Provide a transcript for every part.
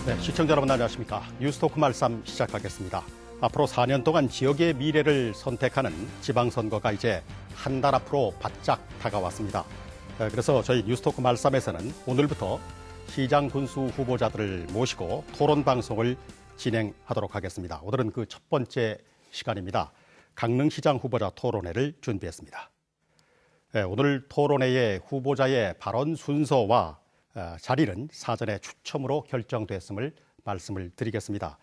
네, 시청자 여러분 안녕하십니까. 뉴스토크 말씀 시작하겠습니다. 앞으로 4년 동안 지역의 미래를 선택하는 지방선거가 이제 한 달 앞으로 바짝 다가왔습니다. 그래서 저희 뉴스토크 말씀에서는 오늘부터 시장 군수 후보자들을 모시고 토론 방송을 진행하도록 하겠습니다. 오늘은 그 첫 번째 시간입니다. 강릉시장 후보자 토론회를 준비했습니다. 오늘 토론회의 후보자의 발언 순서와 자리는 사전에 추첨으로 결정됐음을 말씀을 드리겠습니다.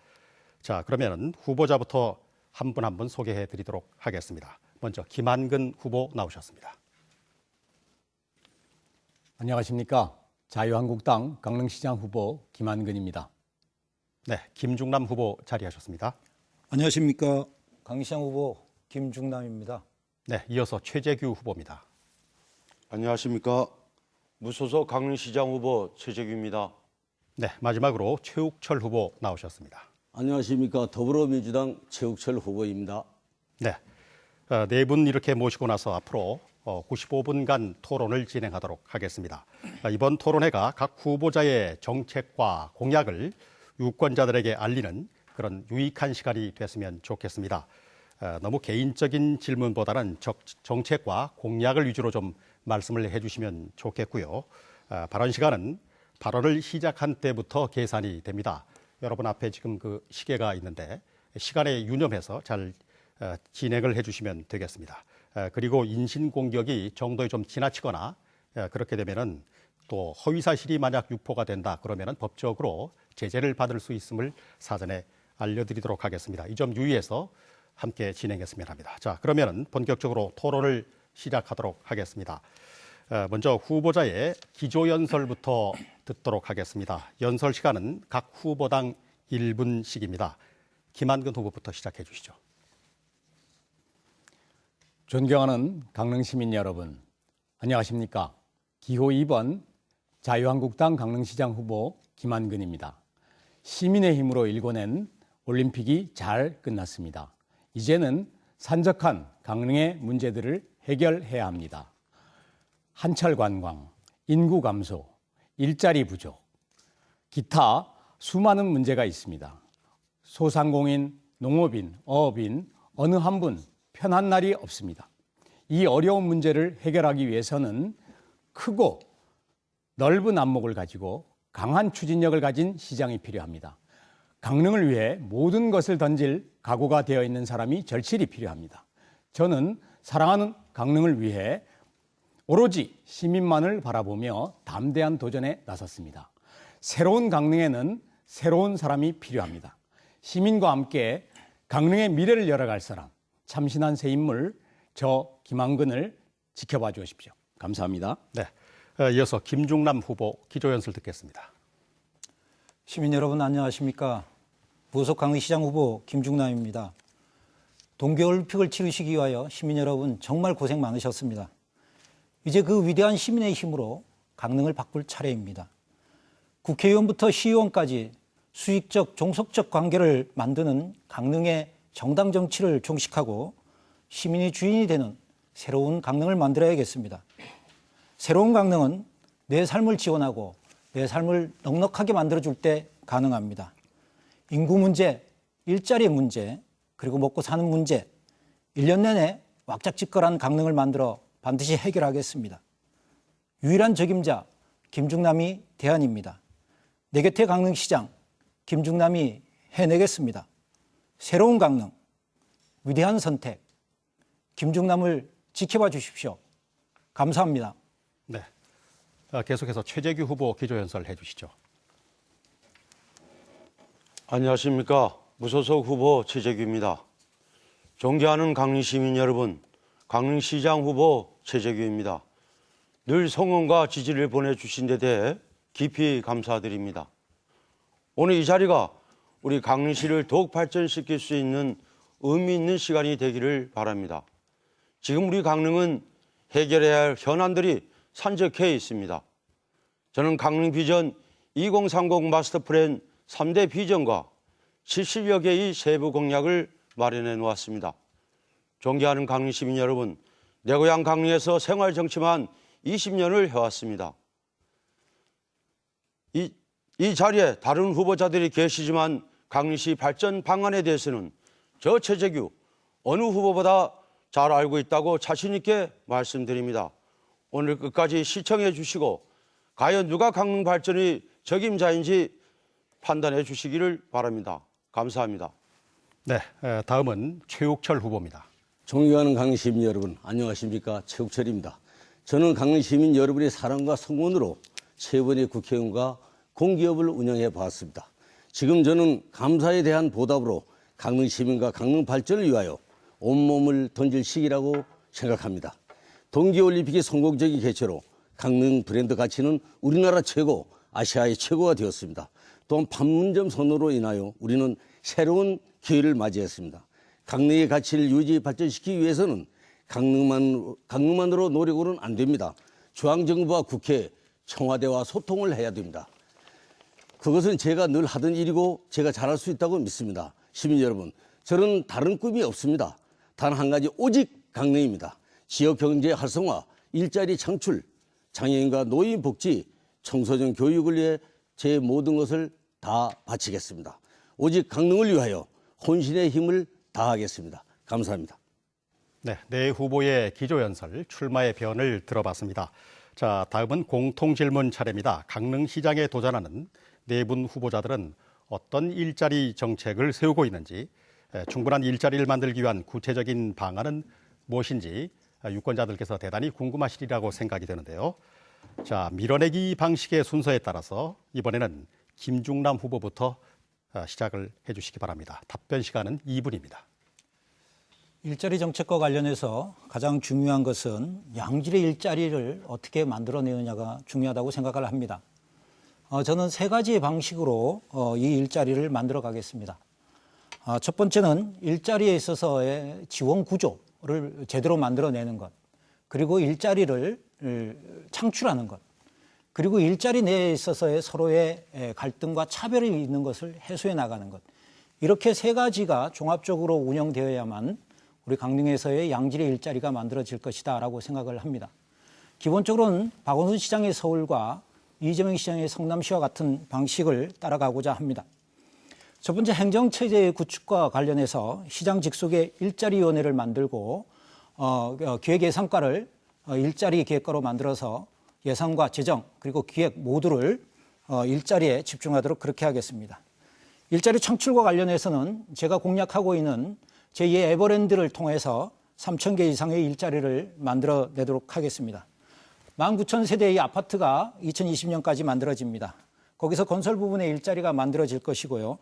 자, 그러면 후보자부터 한 분 한 분 소개해 드리도록 하겠습니다. 먼저 김한근 후보 나오셨습니다. 안녕하십니까. 자유한국당 강릉시장 후보 김한근입니다. 네, 김중남 후보 자리하셨습니다. 안녕하십니까. 강릉시장 후보 김중남입니다. 네, 이어서 최재규 후보입니다. 안녕하십니까. 무소속 강릉시장 후보 최재규입니다. 네, 마지막으로 최욱철 후보 나오셨습니다. 안녕하십니까. 더불어민주당 최욱철 후보입니다. 네, 네 분 이렇게 모시고 나서 앞으로 95분간 토론을 진행하도록 하겠습니다. 이번 토론회가 각 후보자의 정책과 공약을 유권자들에게 알리는 그런 유익한 시간이 됐으면 좋겠습니다. 너무 개인적인 질문보다는 정책과 공약을 위주로 좀 말씀을 해주시면 좋겠고요. 발언 시간은 발언을 시작한 때부터 계산이 됩니다. 여러분 앞에 지금 그 시계가 있는데 시간에 유념해서 잘 진행을 해주시면 되겠습니다. 그리고 인신공격이 정도에 좀 지나치거나 그렇게 되면은 또 허위사실이 만약 유포가 된다 그러면은 법적으로 제재를 받을 수 있음을 사전에 알려드리도록 하겠습니다. 이 점 유의해서 함께 진행했으면 합니다. 자, 그러면은 본격적으로 토론을 시작하도록 하겠습니다. 먼저 후보자의 기조연설부터 듣도록 하겠습니다. 연설 시간은 각 후보당 1분씩입니다. 김한근 후보부터 시작해 주시죠. 존경하는 강릉시민 여러분, 안녕하십니까. 기호 2번 자유한국당 강릉시장 후보 김한근입니다. 시민의 힘으로 일궈낸 올림픽이 잘 끝났습니다. 이제는 산적한 강릉의 문제들을 해결해야 합니다. 한철 관광, 인구 감소, 일자리 부족, 기타 수많은 문제가 있습니다. 소상공인, 농업인, 어업인 어느 한 분 편한 날이 없습니다. 이 어려운 문제를 해결하기 위해서는 크고 넓은 안목을 가지고 강한 추진력을 가진 시장이 필요합니다. 강릉을 위해 모든 것을 던질 각오가 되어 있는 사람이 절실히 필요합니다. 저는 사랑하는 강릉을 위해 오로지 시민만을 바라보며 담대한 도전에 나섰습니다. 새로운 강릉에는 새로운 사람이 필요합니다. 시민과 함께 강릉의 미래를 열어갈 사람, 참신한 새 인물, 저 김한근을 지켜봐 주십시오. 감사합니다. 네, 이어서 김중남 후보 기조연설 듣겠습니다. 시민 여러분 안녕하십니까. 무소속 강릉시장 후보 김중남입니다. 동계올림픽을 치르시기 위하여 시민 여러분 정말 고생 많으셨습니다. 이제 그 위대한 시민의 힘으로 강릉을 바꿀 차례입니다. 국회의원부터 시의원까지 수익적, 종속적 관계를 만드는 강릉의 정당 정치를 종식하고 시민이 주인이 되는 새로운 강릉을 만들어야겠습니다. 새로운 강릉은 내 삶을 지원하고 내 삶을 넉넉하게 만들어줄 때 가능합니다. 인구 문제, 일자리 문제, 그리고 먹고 사는 문제, 1년 내내 왁작지껄한 강릉을 만들어 반드시 해결하겠습니다. 유일한 적임자 김중남이 대안입니다. 내 곁에 강릉시장 김중남이 해내겠습니다. 새로운 강릉, 위대한 선택, 김중남을 지켜봐 주십시오. 감사합니다. 네, 계속해서 최재규 후보 기조연설 해주시죠. 안녕하십니까. 무소속 후보 최재규입니다. 존경하는 강릉시민 여러분, 강릉시장 후보 최재규입니다. 늘 성원과 지지를 보내주신 데 대해 깊이 감사드립니다. 오늘 이 자리가 우리 강릉시를 더욱 발전시킬 수 있는 의미 있는 시간이 되기를 바랍니다. 지금 우리 강릉은 해결해야 할 현안들이 산적해 있습니다. 저는 강릉 비전 2030 마스터 플랜 3대 비전과 70여 개의 세부 공약을 마련해 놓았습니다. 존경하는 강릉 시민 여러분, 내 고향 강릉에서 생활 정치만 20년을 해왔습니다. 이 이 자리에 다른 후보자들이 계시지만 강릉시 발전 방안에 대해서는 저 최재규 어느 후보보다 잘 알고 있다고 자신 있게 말씀드립니다. 오늘 끝까지 시청해 주시고 과연 누가 강릉 발전의 적임자인지 판단해 주시기를 바랍니다. 감사합니다. 네, 다음은 최욱철 후보입니다. 존경하는 강릉시민 여러분, 안녕하십니까? 최욱철입니다. 저는 강릉시민 여러분의 사랑과 성원으로 세 번의 국회의원과 공기업을 운영해 봤습니다. 지금 저는 감사에 대한 보답으로 강릉시민과 강릉 발전을 위하여 온몸을 던질 시기라고 생각합니다. 동계올림픽의 성공적인 개최로 강릉 브랜드 가치는 우리나라 최고, 아시아의 최고가 되었습니다. 또한 판문점 선언으로 인하여 우리는 새로운 기회를 맞이했습니다. 강릉의 가치를 유지 발전시키기 위해서는 강릉만으로 노력으로는 안 됩니다. 중앙정부와 국회, 청와대와 소통을 해야 됩니다. 그것은 제가 늘 하던 일이고 제가 잘할 수 있다고 믿습니다. 시민 여러분, 저는 다른 꿈이 없습니다. 단 한 가지, 오직 강릉입니다. 지역경제 활성화, 일자리 창출, 장애인과 노인 복지, 청소년 교육을 위해 제 모든 것을 다 바치겠습니다. 오직 강릉을 위하여 혼신의 힘을 다하겠습니다. 감사합니다. 네, 네 후보의 기조연설, 출마의 변을 들어봤습니다. 자, 다음은 공통질문 차례입니다. 강릉시장에 도전하는 네 분 후보자들은 어떤 일자리 정책을 세우고 있는지, 충분한 일자리를 만들기 위한 구체적인 방안은 무엇인지 유권자들께서 대단히 궁금하시리라고 생각이 되는데요. 자, 밀어내기 방식의 순서에 따라서 이번에는 김중남 후보부터 시작을 해주시기 바랍니다. 답변 시간은 2분입니다. 일자리 정책과 관련해서 가장 중요한 것은 양질의 일자리를 어떻게 만들어내느냐가 중요하다고 생각을 합니다. 저는 세 가지의 방식으로 이 일자리를 만들어 가겠습니다. 첫 번째는 일자리에 있어서의 지원 구조를 제대로 만들어내는 것, 그리고 일자리를 창출하는 것, 그리고 일자리 내에 있어서의 서로의 갈등과 차별이 있는 것을 해소해 나가는 것. 이렇게 세 가지가 종합적으로 운영되어야만 우리 강릉에서의 양질의 일자리가 만들어질 것이다라고 생각을 합니다. 기본적으로는 박원순 시장의 서울과 이재명 시장의 성남시와 같은 방식을 따라가고자 합니다. 첫 번째, 행정체제의 구축과 관련해서 시장 직속의 일자리위원회를 만들고 기획예산과를 일자리 기획과로 만들어서 예산과 재정 그리고 기획 모두를 일자리에 집중하도록 그렇게 하겠습니다. 일자리 창출과 관련해서는 제가 공략하고 있는 제2의 에버랜드를 통해서 3,000개 이상의 일자리를 만들어내도록 하겠습니다. 19,000세대의 아파트가 2020년까지 만들어집니다. 거기서 건설 부분의 일자리가 만들어질 것이고요.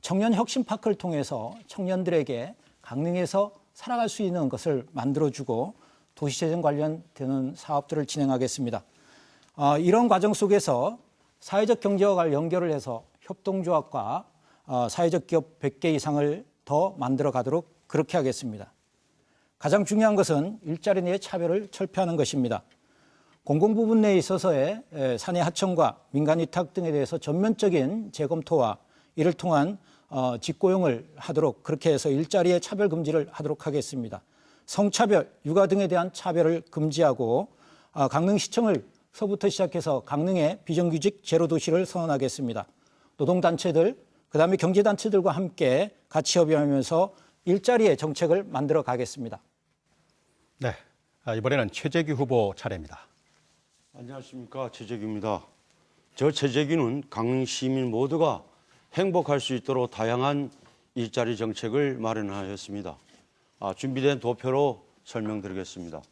청년 혁신파크를 통해서 청년들에게 강릉에서 살아갈 수 있는 것을 만들어주고 도시재생 관련되는 사업들을 진행하겠습니다. 이런 과정 속에서 사회적 경제와 연결을 해서 협동조합과 사회적 기업 100개 이상을 더 만들어 가도록 그렇게 하겠습니다. 가장 중요한 것은 일자리 내의 차별을 철폐하는 것입니다. 공공부문 내에 있어서의 사내 하청과 민간 위탁 등에 대해서 전면적인 재검토와 이를 통한 직고용을 하도록 그렇게 해서 일자리의 차별 금지를 하도록 하겠습니다. 성차별, 육아 등에 대한 차별을 금지하고 강릉시청을 서부터 시작해서 강릉의 비정규직 제로도시를 선언하겠습니다. 노동단체들, 그다음에 경제단체들과 함께 같이 협의하면서 일자리의 정책을 만들어 가겠습니다. 네, 이번에는 최재규 후보 차례입니다. 안녕하십니까, 최재규입니다. 저 최재규는 강릉 시민 모두가 행복할 수 있도록 다양한 일자리 정책을 마련하였습니다. 준비된 도표로 설명드리겠습니다.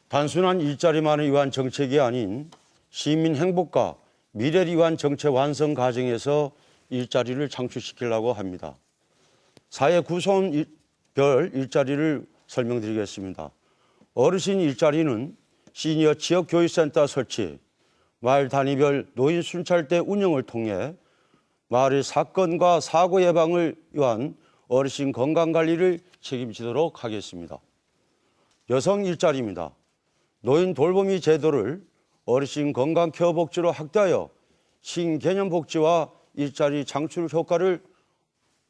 단순한 일자리만을 위한 정책이 아닌 시민 행복과 미래를 위한 정책 완성 과정에서 일자리를 창출시키려고 합니다. 사회 구성별 일자리를 설명드리겠습니다. 어르신 일자리는 시니어 지역교육센터 설치, 마을 단위별 노인 순찰대 운영을 통해 마을의 사건과 사고 예방을 위한 어르신 건강관리를 책임지도록 하겠습니다. 여성 일자리입니다. 노인 돌보미 제도를 어르신 건강 케어 복지로 확대하여 신개념 복지와 일자리 창출 효과를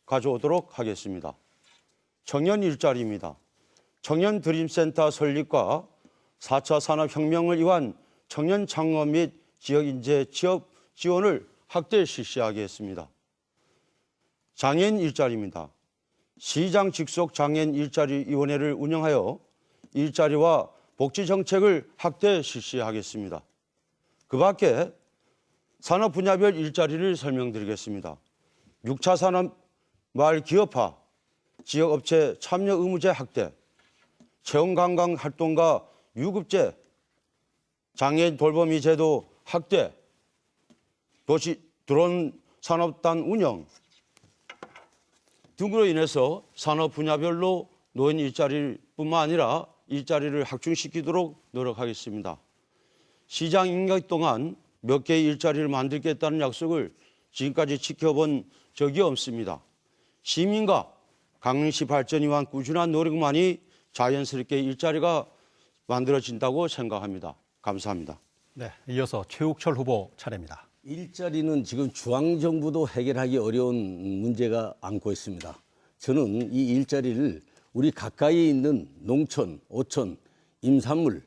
가져오도록 하겠습니다. 청년 일자리입니다. 청년 드림센터 설립과 4차 산업혁명을 위한 청년 창업 및 지역 인재 취업 지원을 확대 실시하게 했습니다. 장애인 일자리입니다. 시장 직속 장애인 일자리위원회를 운영하여 일자리와 복지 정책을 확대 실시하겠습니다. 그 밖에 산업 분야별 일자리를 설명드리겠습니다. 6차 산업 마을 기업화, 지역업체 참여 의무제 확대, 체험관광 활동가 유급제, 장애인 돌보미 제도 확대, 도시 드론 산업단 운영 등으로 인해서 산업 분야별로 노인 일자리뿐만 아니라 일자리를 확충시키도록 노력하겠습니다. 시장 임기 동안 몇 개의 일자리를 만들겠다는 약속을 지금까지 지켜본 적이 없습니다. 시민과 강릉시 발전을 위한 꾸준한 노력만이 자연스럽게 일자리가 만들어진다고 생각합니다. 감사합니다. 네, 이어서 최욱철 후보 차례입니다. 일자리는 지금 중앙정부도 해결하기 어려운 문제가 안고 있습니다. 저는 이 일자리를 우리 가까이 있는 농촌, 어촌, 임산물,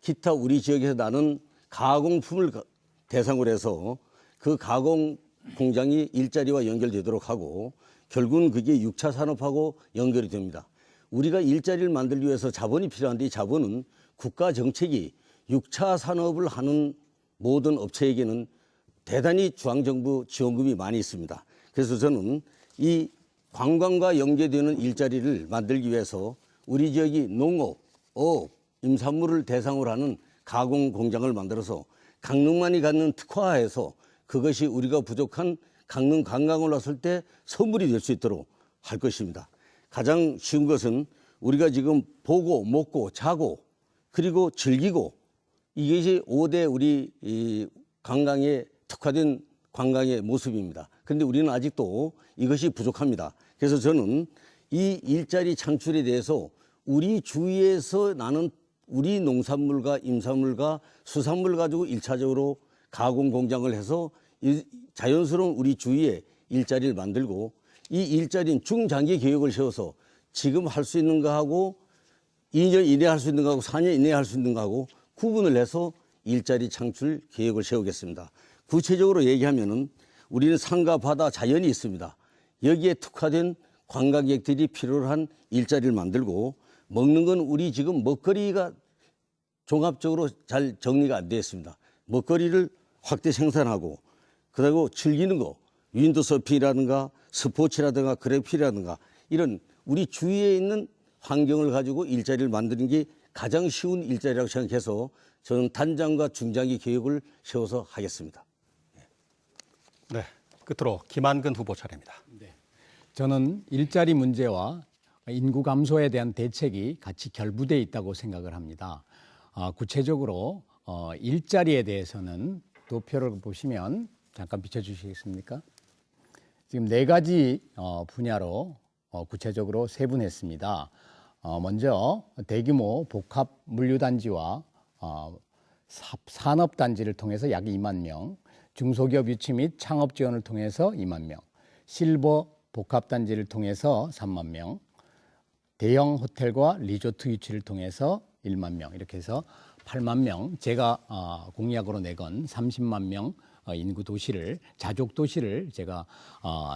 기타 우리 지역에서 나는 가공품을 대상으로 해서 그 가공 공장이 일자리와 연결되도록 하고 결국은 그게 6차 산업하고 연결이 됩니다. 우리가 일자리를 만들기 위해서 자본이 필요한데 이 자본은 국가 정책이 6차 산업을 하는 모든 업체에게는 대단히 중앙정부 지원금이 많이 있습니다. 그래서 저는 이 관광과 연계되는 일자리를 만들기 위해서 우리 지역이 농업, 어업, 임산물을 대상으로 하는 가공 공장을 만들어서 강릉만이 갖는 특화해서 그것이 우리가 부족한 강릉 관광을 왔을 때 선물이 될 수 있도록 할 것입니다. 가장 쉬운 것은 우리가 지금 보고 먹고 자고 그리고 즐기고 이것이 5대 우리 이 관광에 특화된 관광의 모습입니다. 그런데 우리는 아직도 이것이 부족합니다. 그래서 저는 이 일자리 창출에 대해서 우리 주위에서 나는 우리 농산물과 임산물과 수산물 가지고 1차적으로 가공 공장을 해서 자연스러운 우리 주위에 일자리를 만들고 이 일자리는 중장기 계획을 세워서 지금 할 수 있는 거하고 2년 이내에 할 수 있는 거하고 4년 이내에 할 수 있는 거하고 구분을 해서 일자리 창출 계획을 세우겠습니다. 구체적으로 얘기하면은 우리는 산과 바다 자연이 있습니다. 여기에 특화된 관광객들이 필요로 한 일자리를 만들고 먹는 건 우리 지금 먹거리가 종합적으로 잘 정리가 안 되어 있습니다. 먹거리를 확대 생산하고 그리고 즐기는 거 윈드서핑이라든가 스포츠라든가 그래피라든가 이런 우리 주위에 있는 환경을 가지고 일자리를 만드는 게 가장 쉬운 일자리라고 생각해서 저는 단장과 중장기 계획을 세워서 하겠습니다. 네, 끝으로 김한근 후보 차례입니다. 저는 일자리 문제와 인구 감소에 대한 대책이 같이 결부되어 있다고 생각을 합니다. 구체적으로 일자리에 대해서는 도표를 보시면 잠깐 비춰주시겠습니까? 지금 4가지 분야로 구체적으로 세분했습니다. 먼저 대규모 복합 물류단지와 산업단지를 통해서 약 2만 명, 중소기업 유치 및 창업 지원을 통해서 2만 명, 실버 복합단지를 통해서 3만 명, 대형 호텔과 리조트 유치를 통해서 1만 명, 이렇게 해서 8만 명, 제가 공약으로 내건 30만 명 인구 도시를, 자족 도시를 제가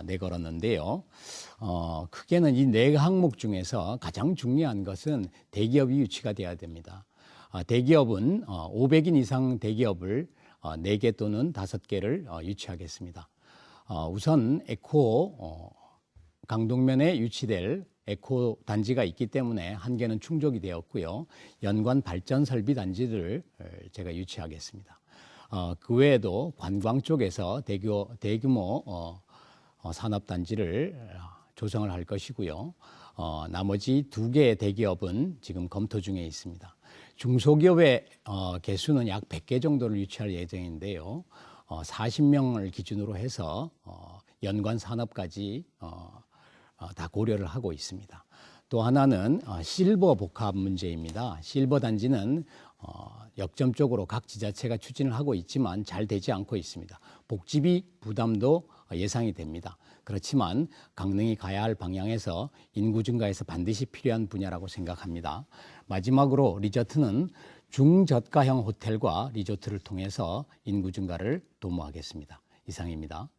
내걸었는데요. 크게는 이 4항목 중에서 가장 중요한 것은 대기업이 유치가 돼야 됩니다. 대기업은 500인 이상 대기업을 4개 또는 5개를 유치하겠습니다. 우선 에코 강동면에 유치될 에코 단지가 있기 때문에 한 개는 충족이 되었고요. 연관 발전 설비 단지들을 제가 유치하겠습니다. 그 외에도 관광 쪽에서 대규모 산업단지를 조성을 할 것이고요. 나머지 2개의 대기업은 지금 검토 중에 있습니다. 중소기업의 개수는 약 100개 정도를 유치할 예정인데요. 40명을 기준으로 해서 연관 산업까지 다 고려를 하고 있습니다. 또 하나는 실버 복합 문제입니다. 실버 단지는 역점적으로 각 지자체가 추진을 하고 있지만 잘 되지 않고 있습니다. 복지비 부담도 예상이 됩니다. 그렇지만 강릉이 가야 할 방향에서 인구 증가에서 반드시 필요한 분야라고 생각합니다. 마지막으로 리조트는 중저가형 호텔과 리조트를 통해서 인구 증가를 도모하겠습니다. 이상입니다.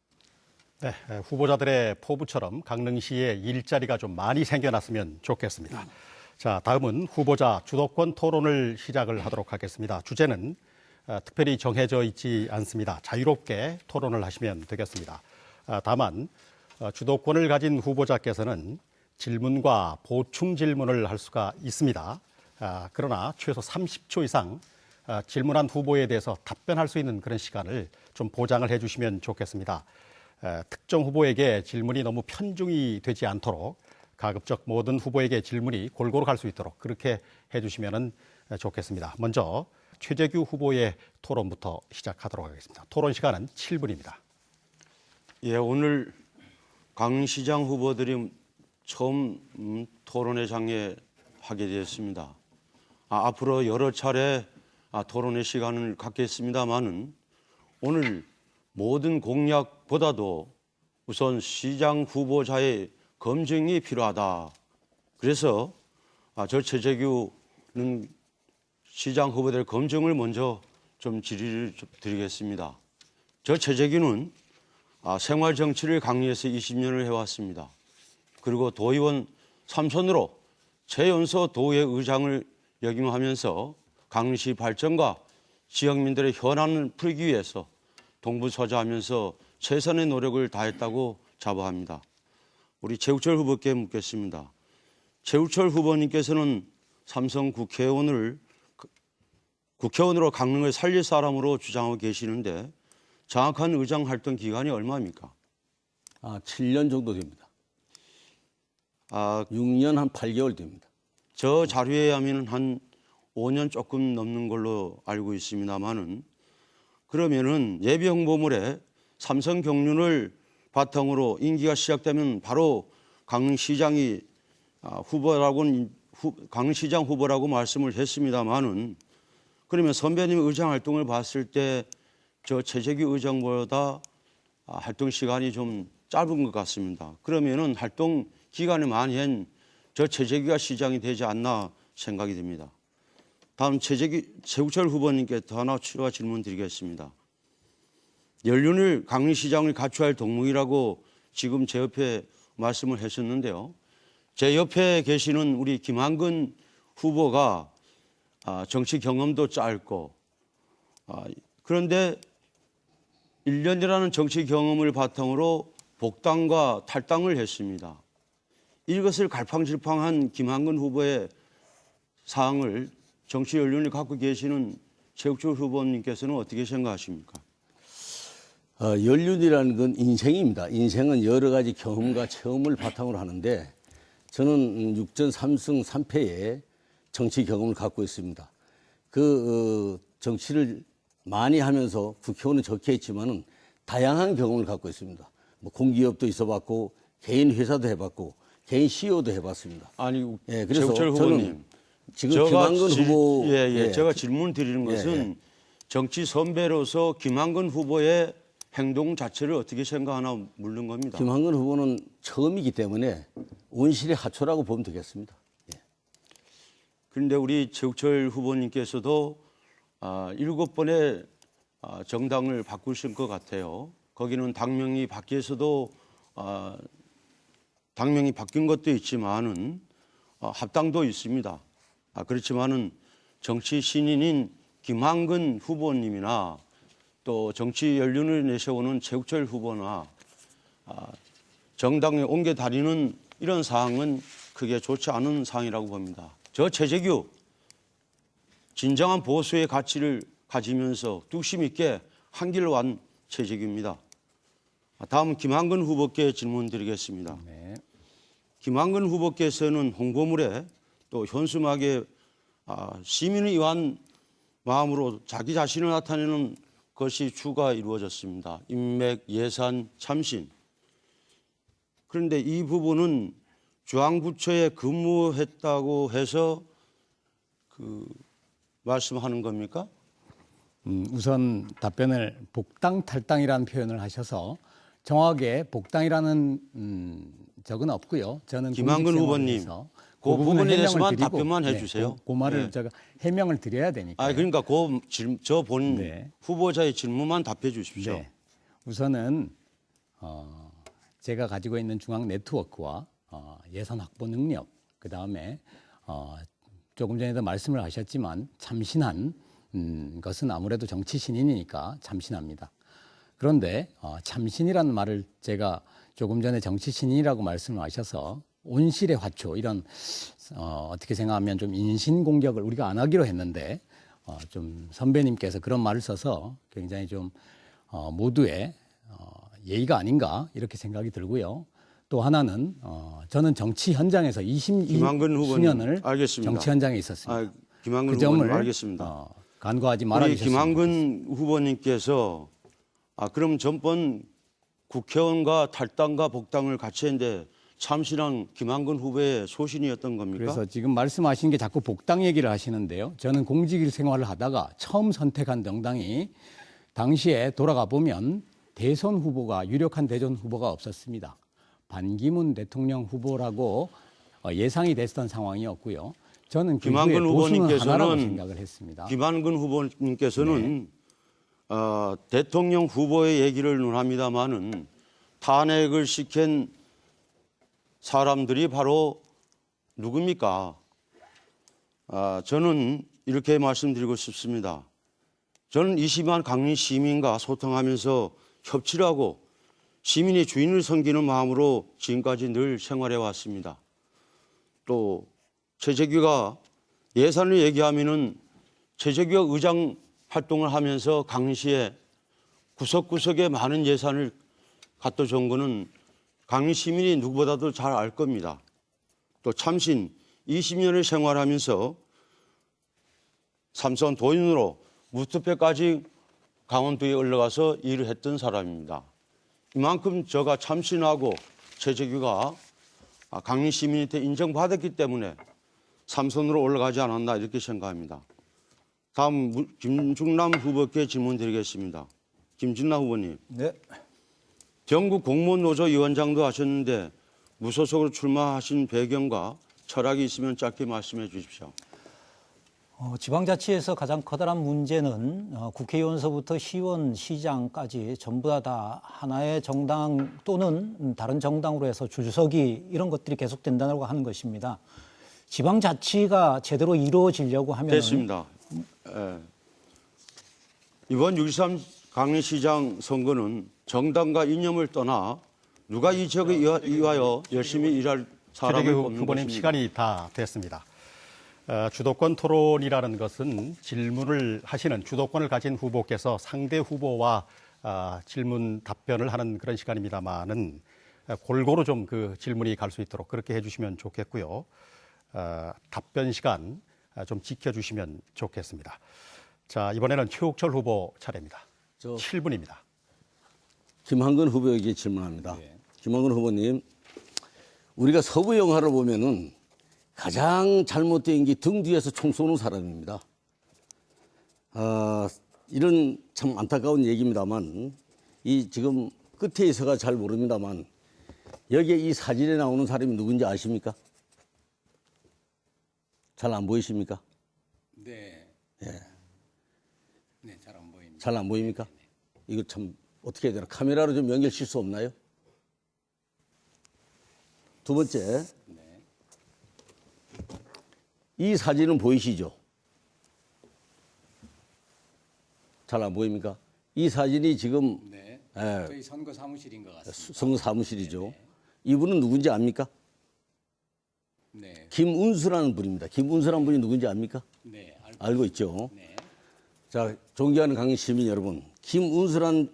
네, 후보자들의 포부처럼 강릉시에 일자리가 좀 많이 생겨났으면 좋겠습니다. 자, 다음은 후보자 주도권 토론을 시작을 하도록 하겠습니다. 주제는 특별히 정해져 있지 않습니다. 자유롭게 토론을 하시면 되겠습니다. 다만 주도권을 가진 후보자께서는 질문과 보충 질문을 할 수가 있습니다. 그러나 최소 30초 이상 질문한 후보에 대해서 답변할 수 있는 그런 시간을 좀 보장을 해주시면 좋겠습니다. 특정 후보에게 질문이 너무 편중이 되지 않도록 가급적 모든 후보에게 질문이 골고루 갈 수 있도록 그렇게 해주시면 좋겠습니다. 먼저 최재규 후보의 토론부터 시작하도록 하겠습니다. 토론 시간은 7분입니다. 예, 오늘 강시장 후보들이 처음 토론회 장에 하게 되었습니다. 앞으로 여러 차례 토론회 시간을 갖겠습니다마는 오늘 모든 공약보다도 우선 시장 후보자의 검증이 필요하다. 그래서 저 최재규는 시장 후보들 검증을 먼저 좀 질의를 드리겠습니다. 저 최재규는 생활 정치를 강릉에서 20년을 해왔습니다. 그리고 도의원 3선으로 최연소 도의회의장을 역임하면서 강릉시 발전과 지역민들의 현안을 풀기 위해서 동부서자하면서 최선의 노력을 다했다고 자부합니다. 우리 최우철 후보께 묻겠습니다. 최우철 후보님께서는 삼성 국회의원으로 강릉을 살릴 사람으로 주장하고 계시는데 정확한 의장 활동 기간이 얼마입니까? 7년 정도 됩니다. 6년 한 8개월 됩니다. 저 자료에 의하면 한 5년 조금 넘는 걸로 알고 있습니다만은 그러면은 예비 홍보물에 삼성 경륜을 바탕으로 임기가 시작되면 바로 강릉시장 후보라고 말씀을 했습니다만은 그러면 선배님 의장 활동을 봤을 때 저 최재규 의장보다 활동 시간이 좀 짧은 것 같습니다. 그러면은 활동 기간에 많이 저 최재규가 시장이 되지 않나 생각이 듭니다. 다음 최우철 후보님께 더 하나 추가 질문 드리겠습니다. 연륜을 강릉시장을 갖춰야 할 동무이라고 지금 제 옆에 말씀을 하셨는데요. 제 옆에 계시는 우리 김한근 후보가 정치 경험도 짧고 그런데 1년이라는 정치 경험을 바탕으로 복당과 탈당을 했습니다. 이것을 갈팡질팡한 김한근 후보의 사항을 정치 연륜을 갖고 계시는 최우철 후보님께서는 어떻게 생각하십니까? 연륜이라는 건 인생입니다. 인생은 여러 가지 경험과 체험을 바탕으로 하는데 저는 6전 3승 3패의 정치 경험을 갖고 있습니다. 정치를 많이 하면서 국회의원은 적게 했지만은 다양한 경험을 갖고 있습니다. 공기업도 있어봤고 개인 회사도 해봤고 개인 CEO도 해봤습니다. 아니, 그래서 최우철 후보님. 지금 김한근 후보 제가 질문 드리는 것은 정치 선배로서 김한근 후보의 행동 자체를 어떻게 생각하나 묻는 겁니다. 김한근 후보는 처음이기 때문에 온실의 하초라고 보면 되겠습니다. 그런데 우리 최우철 후보님께서도 7번의 정당을 바꾸실 것 같아요. 거기는 당명이 바뀌어서도 당명이 바뀐 것도 있지만은 합당도 있습니다. 그렇지만은 정치 신인인 김한근 후보님이나 또 정치 연륜을 내세우는 최우철 후보나 정당에 옮겨 다니는 이런 사항은 크게 좋지 않은 사항이라고 봅니다. 저 최재규 진정한 보수의 가치를 가지면서 뚝심 있게 한 길로 간 최재규입니다. 다음 김한근 후보께 질문 드리겠습니다. 네. 김한근 후보께서는 홍보물에 또 현수막에 시민을 위한 마음으로 자기 자신을 나타내는 것이 주가 이루어졌습니다. 인맥, 예산, 참신. 그런데 이 부분은 중앙부처에 근무했다고 해서 말씀하는 겁니까? 우선 답변을 복당 탈당이라는 표현을 하셔서 정확하게 복당이라는 적은 없고요. 저는 김한근 공직생활에서 그 부분은 부분에 대해서만 해명을 드리고, 답변만 해주세요. 그 말을 네. 제가 해명을 드려야 되니까. 그러니까 저 본 네. 후보자의 질문만 답해 주십시오. 네. 우선은 제가 가지고 있는 중앙 네트워크와 예산 확보 능력, 그 다음에 조금 전에도 말씀을 하셨지만 참신한 것은 아무래도 정치 신인이니까 참신합니다. 그런데 참신이라는 말을 제가 조금 전에 정치 신인이라고 말씀을 하셔서 온실의 화초 이런 어떻게 생각하면 좀 인신 공격을 우리가 안 하기로 했는데 좀 선배님께서 그런 말을 써서 굉장히 좀 모두의 예의가 아닌가 이렇게 생각이 들고요. 또 하나는 저는 정치 현장에서 김한근 후보님, 20년을 알겠습니다. 정치 현장에 있었습니다. 김한근 그 점을 후보님 알겠습니다. 간과하지 우리 말아주셨으면 김한근 후보님께서 그럼 전번 국회의원과 탈당과 복당을 같이 했는데 참신한 김한근 후보의 소신이었던 겁니까? 그래서 지금 말씀하신 게 자꾸 복당 얘기를 하시는데요. 저는 공직 생활을 하다가 처음 선택한 정당이 당시에 돌아가 보면 대선 후보가 유력한 대선 후보가 없었습니다. 반기문 대통령 후보라고 예상이 됐던 상황이었고요. 저는 그 후에 김한근 보수는 하나라고 후보님께서는 생각을 했습니다. 김한근 후보님께서는 대통령 후보의 얘기를 논합니다마는 탄핵을 시킨 사람들이 바로 누굽니까? 저는 이렇게 말씀드리고 싶습니다. 저는 20만 강릉 시민과 소통하면서 협치를 하고 시민의 주인을 섬기는 마음으로 지금까지 늘 생활해 왔습니다. 또 최재규가 예산을 얘기하면은 최재규가 의장 활동을 하면서 강릉시에 구석구석에 많은 예산을 갖다 준 거는 강릉 시민이 누구보다도 잘 알 겁니다. 또 참신 20년을 생활하면서 삼선 도인으로 무투표까지 강원도에 올라가서 일을 했던 사람입니다. 이만큼 저가 참신하고 최재규가 강릉 시민한테 인정받았기 때문에 삼선으로 올라가지 않았나 이렇게 생각합니다. 다음 김중남 후보께 질문 드리겠습니다. 김진남 후보님. 네. 전국 공무원 노조 위원장도 하셨는데 무소속으로 출마하신 배경과 철학이 있으면 짧게 말씀해 주십시오. 지방자치에서 가장 커다란 문제는 국회의원서부터 시의원, 시장까지 전부 다 하나의 정당 또는 다른 정당으로 해서 줄서기 이런 것들이 계속된다고 하는 것입니다. 지방자치가 제대로 이루어지려고 하면 됐습니다. 이번 6.13 강릉시장 선거는 정당과 이념을 떠나 누가 이 지역에 위하여 열심히 일할 사람을 최재규 뽑는 후보님 것입니다. 시간이 다 됐습니다. 주도권 토론이라는 것은 질문을 하시는 주도권을 가진 후보께서 상대 후보와 질문 답변을 하는 그런 시간입니다만은 골고루 좀 그 질문이 갈 수 있도록 그렇게 해주시면 좋겠고요. 답변 시간 좀 지켜주시면 좋겠습니다. 자, 이번에는 최욱철 후보 차례입니다. 7분입니다. 김한근 후보에게 질문합니다. 김한근 후보님, 우리가 서부 영화를 보면은 가장 잘못된 게 등 뒤에서 총 쏘는 사람입니다. 이런 참 안타까운 얘기입니다만, 이 지금 끝에 있어가 잘 모릅니다만, 여기에 이 사진에 나오는 사람이 누군지 아십니까? 잘 안 보이십니까? 네. 네, 잘 안 보입니다. 잘 안 보입니까? 이거 참 어떻게 해야 되나? 카메라로 좀 연결실 수 없나요? 두 번째, 이 사진은 보이시죠? 잘 안 보입니까? 이 사진이 지금 네. 예, 저희 선거 사무실인 것 같습니다. 선거 사무실이죠. 이분은 누군지 압니까? 네. 김운수라는 분입니다. 김운수라는 분이 누군지 압니까? 네. 알고 있죠. 네. 자, 존경하는 강릉 시민 여러분, 김운수란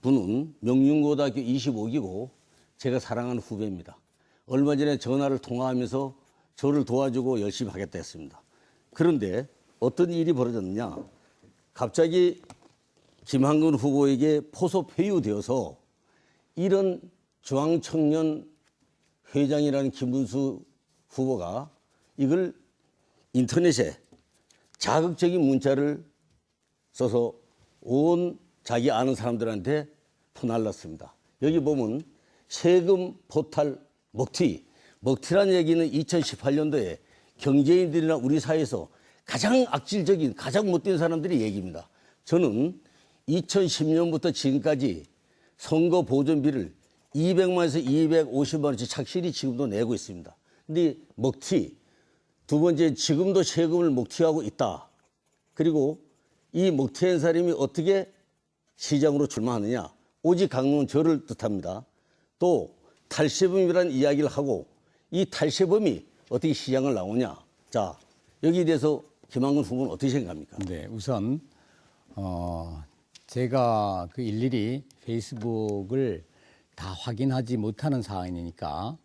분은 명륜고등학교 25기고 제가 사랑하는 후배입니다. 얼마 전에 전화를 통화하면서 저를 도와주고 열심히 하겠다 했습니다. 그런데 어떤 일이 벌어졌느냐? 갑자기 김한근 후보에게 포섭 회유되어서 이런 중앙청년 회장이라는 김문수 후보가 이걸 인터넷에 자극적인 문자를 써서 온 자기 아는 사람들한테 퍼날랐습니다. 여기 보면 세금 포탈 먹튀, 먹튀라는 얘기는 2018년도에 경제인들이나 우리 사회에서 가장 악질적인, 가장 못된 사람들의 얘기입니다. 저는 2010년부터 지금까지 선거 보존비를 200만에서 250만 원씩 착실히 지금도 내고 있습니다. 근데 먹튀, 두 번째 지금도 세금을 먹튀하고 있다. 그리고 이 먹튀한 사람이 어떻게 시장으로 출마하느냐. 오직 강릉은 저를 뜻합니다. 또 탈세범이라는 이야기를 하고 이 탈세범이 어떻게 시장을 나오냐. 자, 여기에 대해서 김한근 후보는 어떻게 생각합니까? 네, 우선 제가 그 일일이 페이스북을 다 확인하지 못하는 상황이니까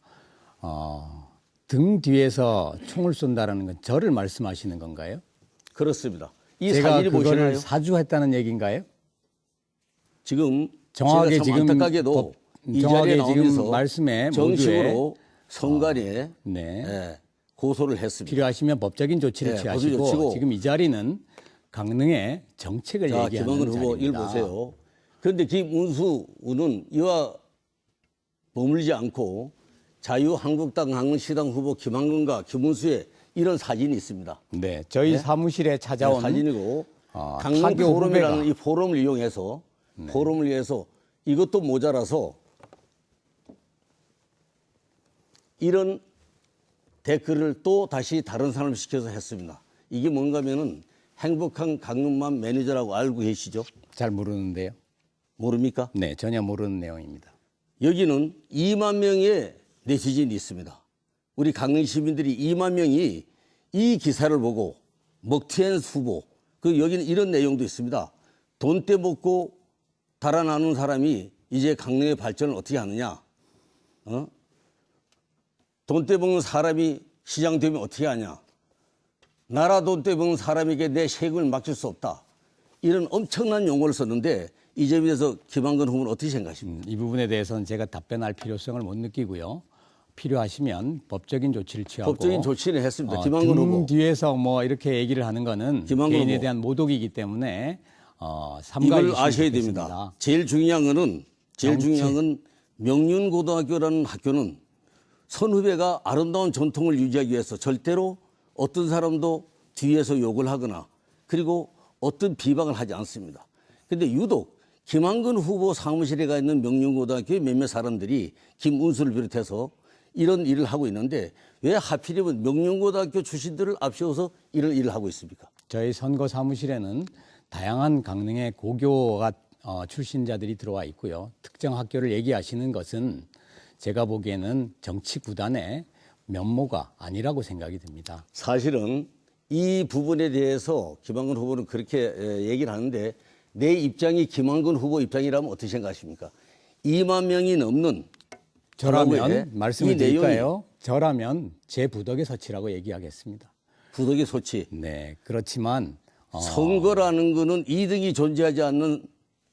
등 뒤에서 총을 쏜다라는 건 저를 말씀하시는 건가요? 그렇습니다. 이 제가 사진을 그거를 보시나요? 사주했다는 얘기인가요? 지금 정확하게 제가 참 지금 안타깝게도 이 정확하게 자리에 지금 나오면서 말씀에 정식으로 선관위에 네. 예, 고소를 했습니다. 필요하시면 법적인 조치를 네, 취하시고 법적인 조치고. 지금 이 자리는 강릉의 정책을 자, 얘기하는 김한근 후보 일 자리입니다. 보세요. 그런데 김운수는 이와 머물지 않고 자유한국당 강릉시당 후보 김한근과 김운수의 이런 사진이 있습니다. 네, 저희 사무실에 찾아온 사진이고 강릉 타교 포럼이라는 후배가. 이 포럼을 이용해서 이것도 모자라서 이런 댓글을 또 다시 다른 사람을 시켜서 했습니다. 이게 뭔가 하면은 행복한 강릉만 매니저라고 알고 계시죠? 잘 모르는데요. 모릅니까? 네, 전혀 모르는 내용입니다. 여기는 2만 명의 네티즌이 있습니다. 우리 강릉 시민들이 2만 명이 이 기사를 보고 먹튀한 후보, 그 여기는 이런 내용도 있습니다. 돈 떼먹고 달아나는 사람이 이제 강릉의 발전을 어떻게 하느냐? 돈 떼먹는 사람이 시장 되면 어떻게 하냐? 나라 돈 떼먹는 사람에게 내 세금을 맡길 수 없다. 이런 엄청난 용어를 썼는데 이 점에 대해서 김한근 후보는 어떻게 생각하십니까? 이 부분에 대해서는 제가 답변할 필요성을 못 느끼고요. 필요하시면 법적인 조치를 취하고 법적인 조치를 했습니다. 김한근 등 후보. 뒤에서 뭐 이렇게 얘기를 하는 거는 김한근 개인에 후보. 대한 모독이기 때문에 삼가해 이걸 주시면 아셔야 좋겠습니다. 됩니다. 제일 중요한 건 명륜고등학교라는 학교는 선후배가 아름다운 전통을 유지하기 위해서 절대로 어떤 사람도 뒤에서 욕을 하거나 그리고 어떤 비방을 하지 않습니다. 그런데 유독 김한근 후보 사무실에 가 있는 명륜고등학교의 몇몇 사람들이 김운수를 비롯해서 이런 일을 하고 있는데 왜 하필이면 명륜고등학교 출신들을 앞세워서 이런 일을 하고 있습니까? 저희 선거 사무실에는 다양한 강릉의 고교가 출신자들이 들어와 있고요. 특정 학교를 얘기하시는 것은 제가 보기에는 정치 구단의 면모가 아니라고 생각이 듭니다. 사실은 이 부분에 대해서 김한근 후보는 그렇게 얘기를 하는데 내 입장이 김한근 후보 입장이라면 어떻게 생각하십니까? 2만 명이 넘는 저라면 전화구에 말씀을 이 내용이 드릴까요? 저라면 제 부덕의 서치라고 얘기하겠습니다. 부덕의 소치. 네, 그렇지만 선거라는 거는 이득이 존재하지 않는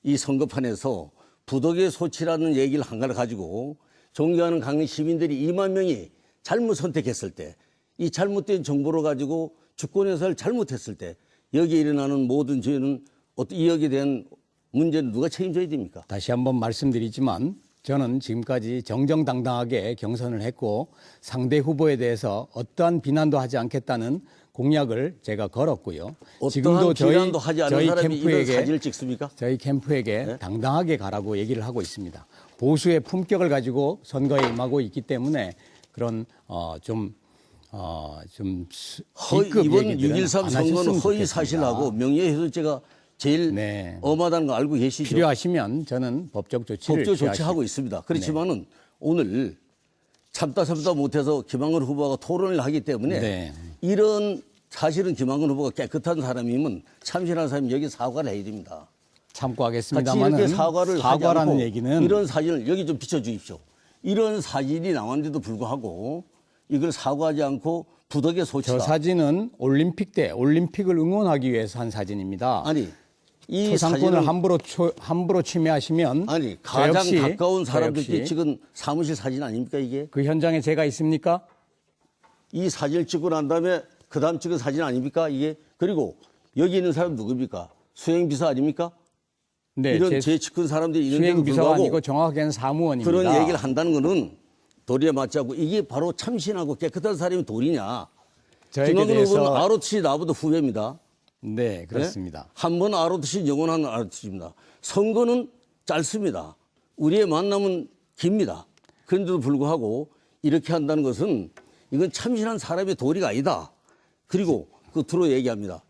이 선거판에서 부덕의 소치라는 얘기를 한 가를 가지고 존경하는 강릉 시민들이 2만 명이 잘못 선택했을 때 이 잘못된 정보를 가지고 주권 행사를 잘못했을 때 여기에 일어나는 모든 죄는 이 여기에 대한 문제는 누가 책임져야 됩니까? 다시 한번 말씀드리지만 저는 지금까지 정정당당하게 경선을 했고 상대 후보에 대해서 어떠한 비난도 하지 않겠다는 공약을 제가 걸었고요. 어떠한 비난도 하지 않은 사람이 이런 사진을 찍습니까? 저희 캠프에게 당당하게 가라고 얘기를 하고 있습니다. 보수의 품격을 가지고 선거에 임하고 있기 때문에 그런 이번 6.13 선거는 허위 사실하고 명예훼손죄가 제일 엄하다는 거 알고 계시죠? 필요하시면 저는 법적 조치를 조치하고 있습니다. 그렇지만은 오늘 참다 못해서 김한근 후보가 토론을 하기 때문에 이런 사실은 김한근 후보가 깨끗한 사람이면 참신한 사람이 여기 사과를 해야 됩니다. 참고 같이 하겠습니다만 이렇게 사과를 하지 사과라는 않고 얘기는 이런 사진을 여기 좀 비춰주십시오. 이런 사진이 나왔는데도 불구하고 이걸 사과하지 않고 부덕의 소치다. 저 사진은 올림픽 때 올림픽을 응원하기 위해서 한 사진입니다. 아니 이 초상권을 사진은 함부로 침해하시면 아니 가장 저 역시, 가까운 저 사람들께 역시 찍은 사무실 사진 아닙니까 이게? 그 현장에 제가 있습니까? 이 사진을 찍고 난 다음에 그 다음 찍은 사진 아닙니까 이게? 그리고 여기 있는 사람 누굽니까? 수행비서 아닙니까? 네, 이런 제 측근 사람들이 있는데도 수행비서가 불구하고 아니고 정확하게는 사무원입니다. 그런 얘기를 한다는 거는 도리에 맞지 않고 이게 바로 참신하고 깨끗한 사람이 도리냐. 저에게 김학은 후보는 대해서 ROTC 나보다 후배입니다. 네, 그렇습니다. 한 번 ROTC 영원한 ROTC입니다. 선거는 짧습니다. 우리의 만남은 깁니다. 그런데도 불구하고 이렇게 한다는 것은 이건 참신한 사람의 도리가 아니다. 그리고 끝으로 얘기합니다.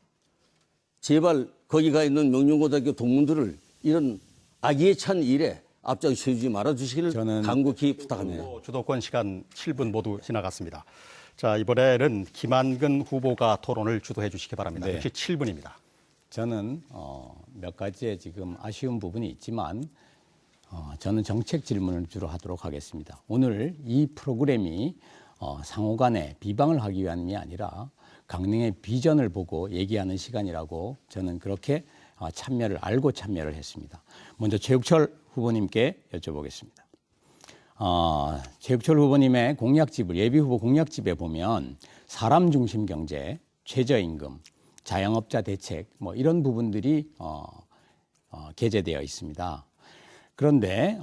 제발 거기 가 있는 명륜고등학교 동문들을 이런 악의에 찬 일에 앞장서지 말아주시기를 저는 간곡히 부탁합니다. 주도권 시간 7분 모두 지나갔습니다. 자, 이번에는 김한근 후보가 토론을 주도해 주시기 바랍니다. 네. 역시 7분입니다. 저는 몇 가지의 지금 아쉬운 부분이 있지만 저는 정책 질문을 주로 하도록 하겠습니다. 오늘 이 프로그램이 상호 간에 비방을 하기 위함이 아니라 강릉의 비전을 보고 얘기하는 시간이라고 저는 그렇게 알고 참여를 했습니다. 먼저 최욱철 후보님께 여쭤보겠습니다. 최욱철 후보님의 공약집을 예비후보 공약집에 보면 사람 중심 경제, 최저임금, 자영업자 대책 뭐 이런 부분들이 게재되어 있습니다. 그런데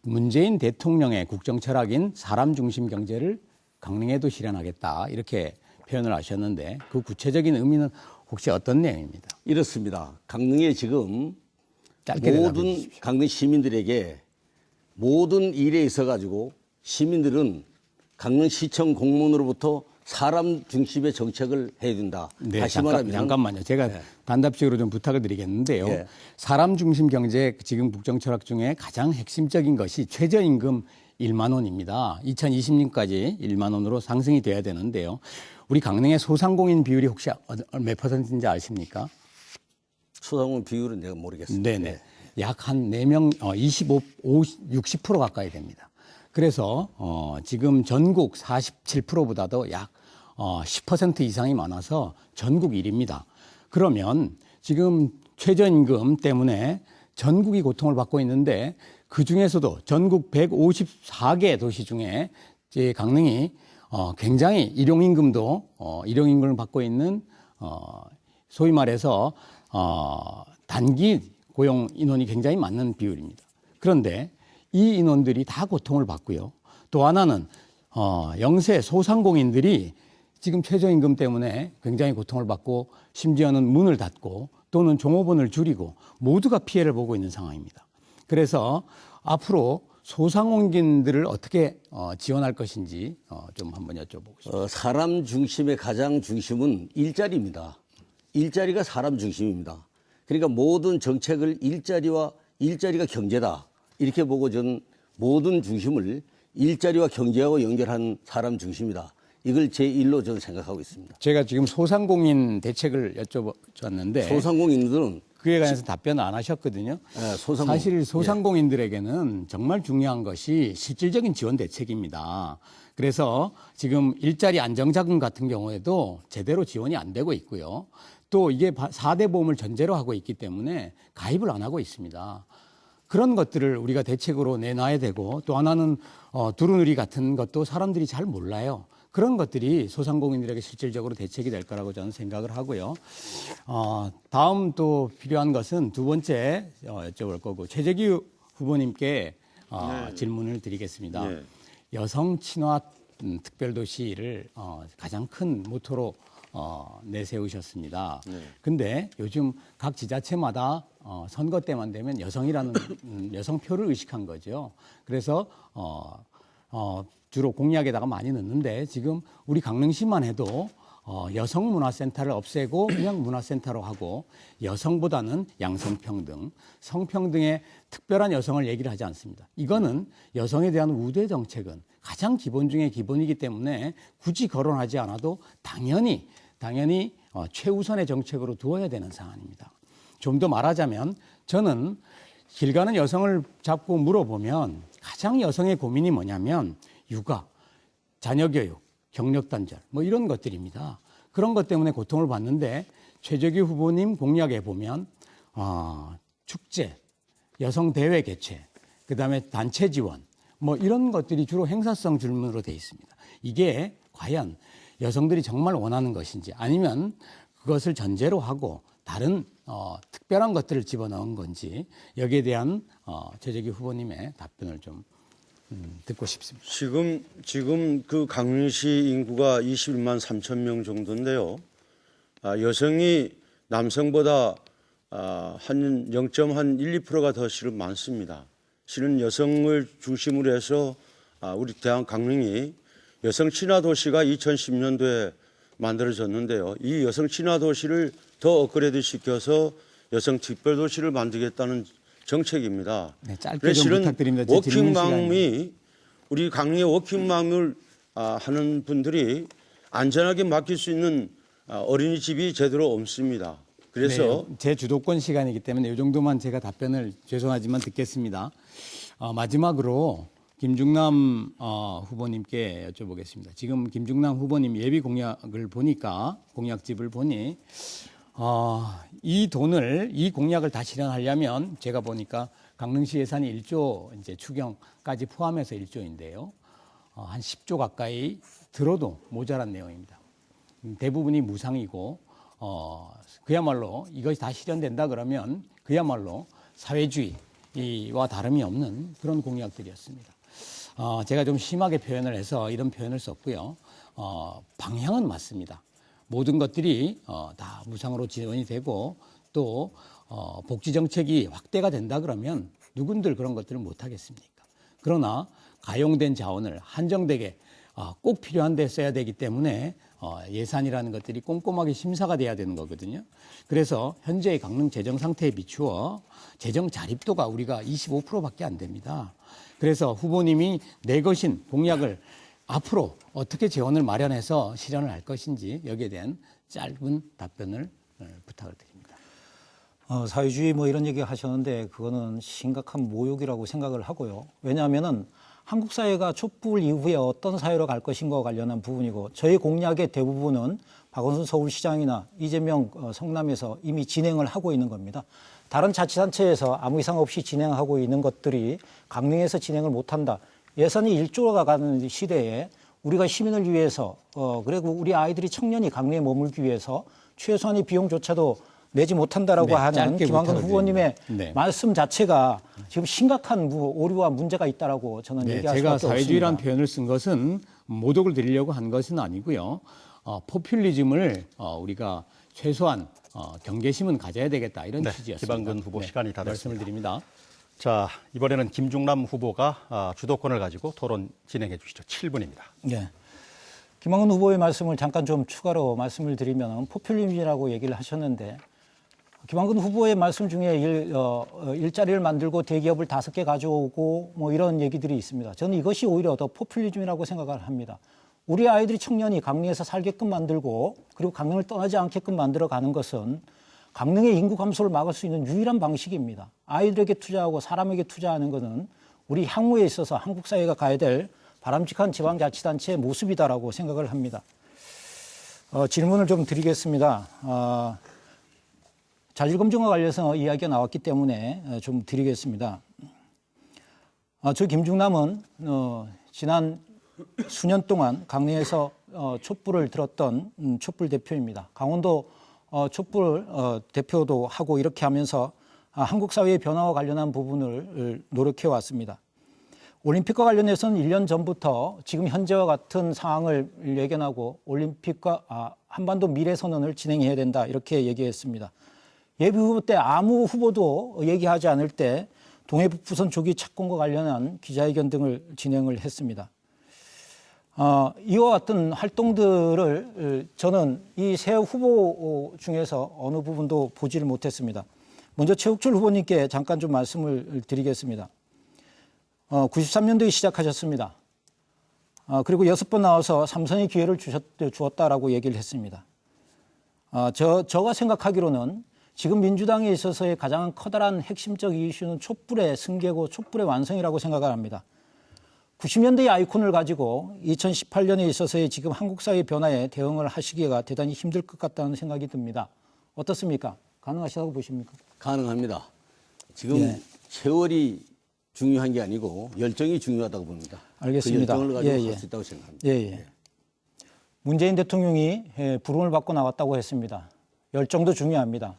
문재인 대통령의 국정 철학인 사람 중심 경제를 강릉에도 실현하겠다 이렇게 표현을 하셨는데 그 구체적인 의미는 혹시 어떤 내용입니다? 이렇습니다. 강릉에 지금 짧게 모든 대답해 주십시오. 강릉 시민들에게 모든 일에 있어 가지고 시민들은 강릉시청 공무원으로부터 사람 중심의 정책을 해야 된다. 네, 다시 말하면 잠깐만요. 제가 단답식으로 좀 부탁을 드리겠는데요. 예. 사람 중심 경제 지금 국정 철학 중에 가장 핵심적인 것이 최저임금 1만 원입니다. 2020년까지 1만 원으로 상승이 돼야 되는데요. 우리 강릉의 소상공인 비율이 혹시 몇 퍼센트인지 아십니까? 소상공인 비율은 내가 모르겠습니다. 네네. 약 한 4명, 60% 가까이 됩니다. 그래서, 지금 전국 47%보다도 약 10% 이상이 많아서 전국 1위입니다. 그러면 지금 최저임금 때문에 전국이 고통을 받고 있는데 그 중에서도 전국 154개 도시 중에 제 강릉이 굉장히 일용임금을 받고 있는 소위 말해서 단기 고용 인원이 굉장히 많은 비율입니다. 그런데 이 인원들이 다 고통을 받고요. 또 하나는 영세 소상공인들이 지금 최저임금 때문에 굉장히 고통을 받고 심지어는 문을 닫고 또는 종업원을 줄이고 모두가 피해를 보고 있는 상황입니다. 그래서 앞으로 소상공인들을 어떻게 지원할 것인지 좀 한번 여쭤보고 싶습니다. 사람 중심의 가장 중심은 일자리입니다. 일자리가 사람 중심입니다. 그러니까 모든 정책을 일자리가 경제다. 이렇게 보고 저는 모든 중심을 일자리와 경제하고 연결한 사람 중심이다. 이걸 제1로 저는 생각하고 있습니다. 제가 지금 소상공인 대책을 여쭤봤는데 소상공인들은 그에 관해서 답변을 안 하셨거든요. 네, 사실 소상공인들에게는 정말 중요한 것이 실질적인 지원 대책입니다. 그래서 지금 일자리 안정자금 같은 경우에도 제대로 지원이 안 되고 있고요. 또 이게 4대 보험을 전제로 하고 있기 때문에 가입을 안 하고 있습니다. 그런 것들을 우리가 대책으로 내놔야 되고 또 하나는 두루누리 같은 것도 사람들이 잘 몰라요. 그런 것들이 소상공인들에게 실질적으로 대책이 될 거라고 저는 생각을 하고요. 다음 또 필요한 것은 두 번째 여쭤볼 거고 최재규 후보님께 질문을 드리겠습니다. 네. 여성 친화 특별도시를 가장 큰 모토로 내세우셨습니다. 근데 요즘 각 지자체마다 선거 때만 되면 여성이라는 여성표를 의식한 거죠. 그래서 주로 공약에다가 많이 넣는데 지금 우리 강릉시만 해도 여성문화센터를 없애고 그냥 문화센터로 하고 여성보다는 양성평등, 성평등의 특별한 여성을 얘기를 하지 않습니다. 이거는 여성에 대한 우대 정책은 가장 기본 중에 기본이기 때문에 굳이 거론하지 않아도 당연히 최우선의 정책으로 두어야 되는 사안입니다. 좀 더 말하자면 저는 길 가는 여성을 잡고 물어보면 가장 여성의 고민이 뭐냐면 육아, 자녀교육, 경력단절 뭐 이런 것들입니다. 그런 것 때문에 고통을 받는데 최재규 후보님 공약에 보면 축제, 여성대회 개최, 그다음에 단체 지원 뭐 이런 것들이 주로 행사성 질문으로 되어 있습니다. 이게 과연 여성들이 정말 원하는 것인지 아니면 그것을 전제로 하고 다른 특별한 것들을 집어넣은 건지 여기에 대한 최재규 후보님의 답변을 좀 듣고 싶습니다. 지금 그 강릉시 인구가 21만 3천 명 정도인데요. 여성이 남성보다 한 0.12%가 더 실은 많습니다. 실은 여성을 중심으로 해서 우리 대한 강릉이 여성 친화 도시가 2010년도에 만들어졌는데요. 이 여성 친화 도시를 더 업그레이드 시켜서 여성 특별 도시를 만들겠다는 정책입니다. 네, 짧게 그래서 좀 실은 부탁드립니다. 제 질문 워킹맘이 우리 강릉의 워킹맘을 하는 분들이 안전하게 맡길 수 있는 어린이집이 제대로 없습니다. 그래서 네, 제 주도권 시간이기 때문에 이 정도만 제가 답변을 죄송하지만 듣겠습니다. 마지막으로 김중남 후보님께 여쭤보겠습니다. 지금 김중남 후보님 예비 공약을 보니까 공약집을 보니 이 돈을 이 공약을 다 실현하려면 제가 보니까 강릉시 예산이 1조 이제 추경까지 포함해서 1조인데요. 한 10조 가까이 들어도 모자란 내용입니다. 대부분이 무상이고 그야말로 이것이 다 실현된다 그러면 그야말로 사회주의와 다름이 없는 그런 공약들이었습니다. 제가 좀 심하게 표현을 해서 이런 표현을 썼고요. 방향은 맞습니다. 모든 것들이 다 무상으로 지원이 되고 또 복지 정책이 확대가 된다 그러면 누군들 그런 것들을 못 하겠습니까? 그러나 가용된 자원을 한정되게 꼭 필요한 데 써야 되기 때문에 예산이라는 것들이 꼼꼼하게 심사가 돼야 되는 거거든요. 그래서 현재의 강릉 재정 상태에 비추어 재정 자립도가 우리가 25%밖에 안 됩니다. 그래서 후보님이 내것인 공약을 앞으로 어떻게 재원을 마련해서 실현을 할 것인지 여기에 대한 짧은 답변을 부탁을 드립니다. 사회주의 뭐 이런 얘기 하셨는데 그거는 심각한 모욕이라고 생각을 하고요. 왜냐하면은 한국 사회가 촛불 이후에 어떤 사회로 갈 것인가와 관련한 부분이고 저희 공약의 대부분은 박원순 서울시장이나 이재명 성남에서 이미 진행을 하고 있는 겁니다. 다른 자치단체에서 아무 이상 없이 진행하고 있는 것들이 강릉에서 진행을 못한다. 예산이 1조가 가는 시대에 우리가 시민을 위해서 그리고 우리 아이들이 청년이 강릉에 머물기 위해서 최소한의 비용조차도 내지 못한다라고 네, 하는 김한근 후보님의 네. 말씀 자체가 지금 심각한 오류와 문제가 있다라고 저는 네, 얘기할 제가 수밖에 사회주의라는 없습니다. 표현을 쓴 것은 모독을 드리려고 한 것은 아니고요. 포퓰리즘을 우리가 최소한 경계심은 가져야 되겠다 이런 네, 취지였습니다. 김한근 후보 시간이 다 말씀을 됐습니다. 드립니다. 자, 이번에는 김중남 후보가 주도권을 가지고 토론 진행해 주시죠. 7분입니다. 네. 김한근 후보의 말씀을 잠깐 좀 추가로 말씀을 드리면 포퓰리즘이라고 얘기를 하셨는데 김한근 후보의 말씀 중에 일자리를 만들고 대기업을 5개 가져오고 뭐 이런 얘기들이 있습니다. 저는 이것이 오히려 더 포퓰리즘이라고 생각을 합니다. 우리 아이들이 청년이 강릉에서 살게끔 만들고 그리고 강릉을 떠나지 않게끔 만들어가는 것은 강릉의 인구 감소를 막을 수 있는 유일한 방식입니다. 아이들에게 투자하고 사람에게 투자하는 것은 우리 향후에 있어서 한국 사회가 가야 될 바람직한 지방자치단체의 모습이다라고 생각을 합니다. 질문을 좀 드리겠습니다. 자질검증과 관련해서 이야기가 나왔기 때문에 좀 드리겠습니다. 저 김중남은 지난 수년 동안 강릉에서 촛불을 들었던 촛불 대표입니다. 강원도 촛불 대표도 하고 이렇게 하면서 한국 사회의 변화와 관련한 부분을 노력해 왔습니다. 올림픽과 관련해서는 1년 전부터 지금 현재와 같은 상황을 예견하고 올림픽과 한반도 미래선언을 진행해야 된다 이렇게 얘기했습니다. 예비 후보 때 아무 후보도 얘기하지 않을 때 동해북부선 조기 착공과 관련한 기자회견 등을 진행을 했습니다. 이와 같은 활동들을 저는 이 세 후보 중에서 어느 부분도 보지를 못했습니다. 먼저 최욱철 후보님께 잠깐 좀 말씀을 드리겠습니다. 93년도에 시작하셨습니다. 그리고 6번 나와서 3선의 기회를 주었다라고 얘기를 했습니다. 제가 생각하기로는 지금 민주당에 있어서의 가장 커다란 핵심적 이슈는 촛불의 승계고 촛불의 완성이라고 생각을 합니다. 90년대의 아이콘을 가지고 2018년에 있어서의 지금 한국 사회 변화에 대응을 하시기가 대단히 힘들 것 같다는 생각이 듭니다. 어떻습니까? 가능하시다고 보십니까? 가능합니다. 지금 세월이 중요한 게 아니고 열정이 중요하다고 봅니다. 알겠습니다. 그 열정을 가지고 예, 할 수 있다고 생각합니다. 예. 문재인 대통령이 부름을 받고 나왔다고 했습니다. 열정도 중요합니다.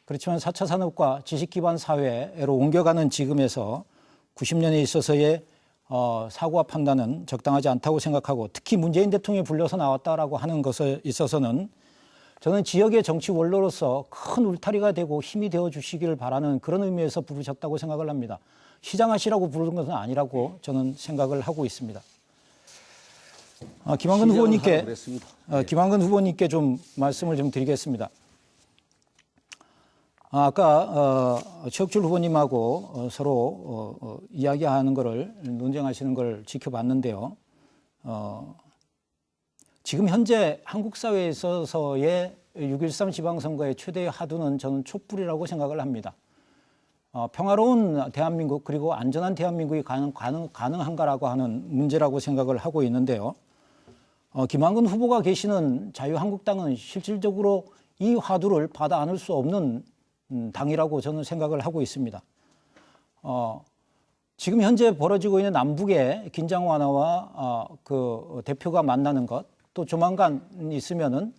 그렇지만 4차 산업과 지식 기반 사회로 옮겨가는 지금에서 90년에 있어서의 사고와 판단은 적당하지 않다고 생각하고 특히 문재인 대통령이 불려서 나왔다라고 하는 것에 있어서는 저는 지역의 정치 원로로서 큰 울타리가 되고 힘이 되어 주시기를 바라는 그런 의미에서 부르셨다고 생각을 합니다. 시장하시라고 부르는 것은 아니라고 저는 생각을 하고 있습니다. 김한근 후보님께 김한근 후보님께 좀 말씀을 좀 드리겠습니다. 아까 최욱철 후보님하고 서로 이야기하는 거를 논쟁하시는 걸 지켜봤는데요. 지금 현재 한국 사회에 있어서의 6.13 지방선거의 최대의 화두는 저는 촛불이라고 생각을 합니다. 평화로운 대한민국 그리고 안전한 대한민국이 가능한가라고 하는 문제라고 생각을 하고 있는데요. 김한근 후보가 계시는 자유한국당은 실질적으로 이 화두를 받아 안을 수 없는 당이라고 저는 생각을 하고 있습니다. 지금 현재 벌어지고 있는 남북의 긴장 완화와 그 대표가 만나는 것, 또 조만간 있으면은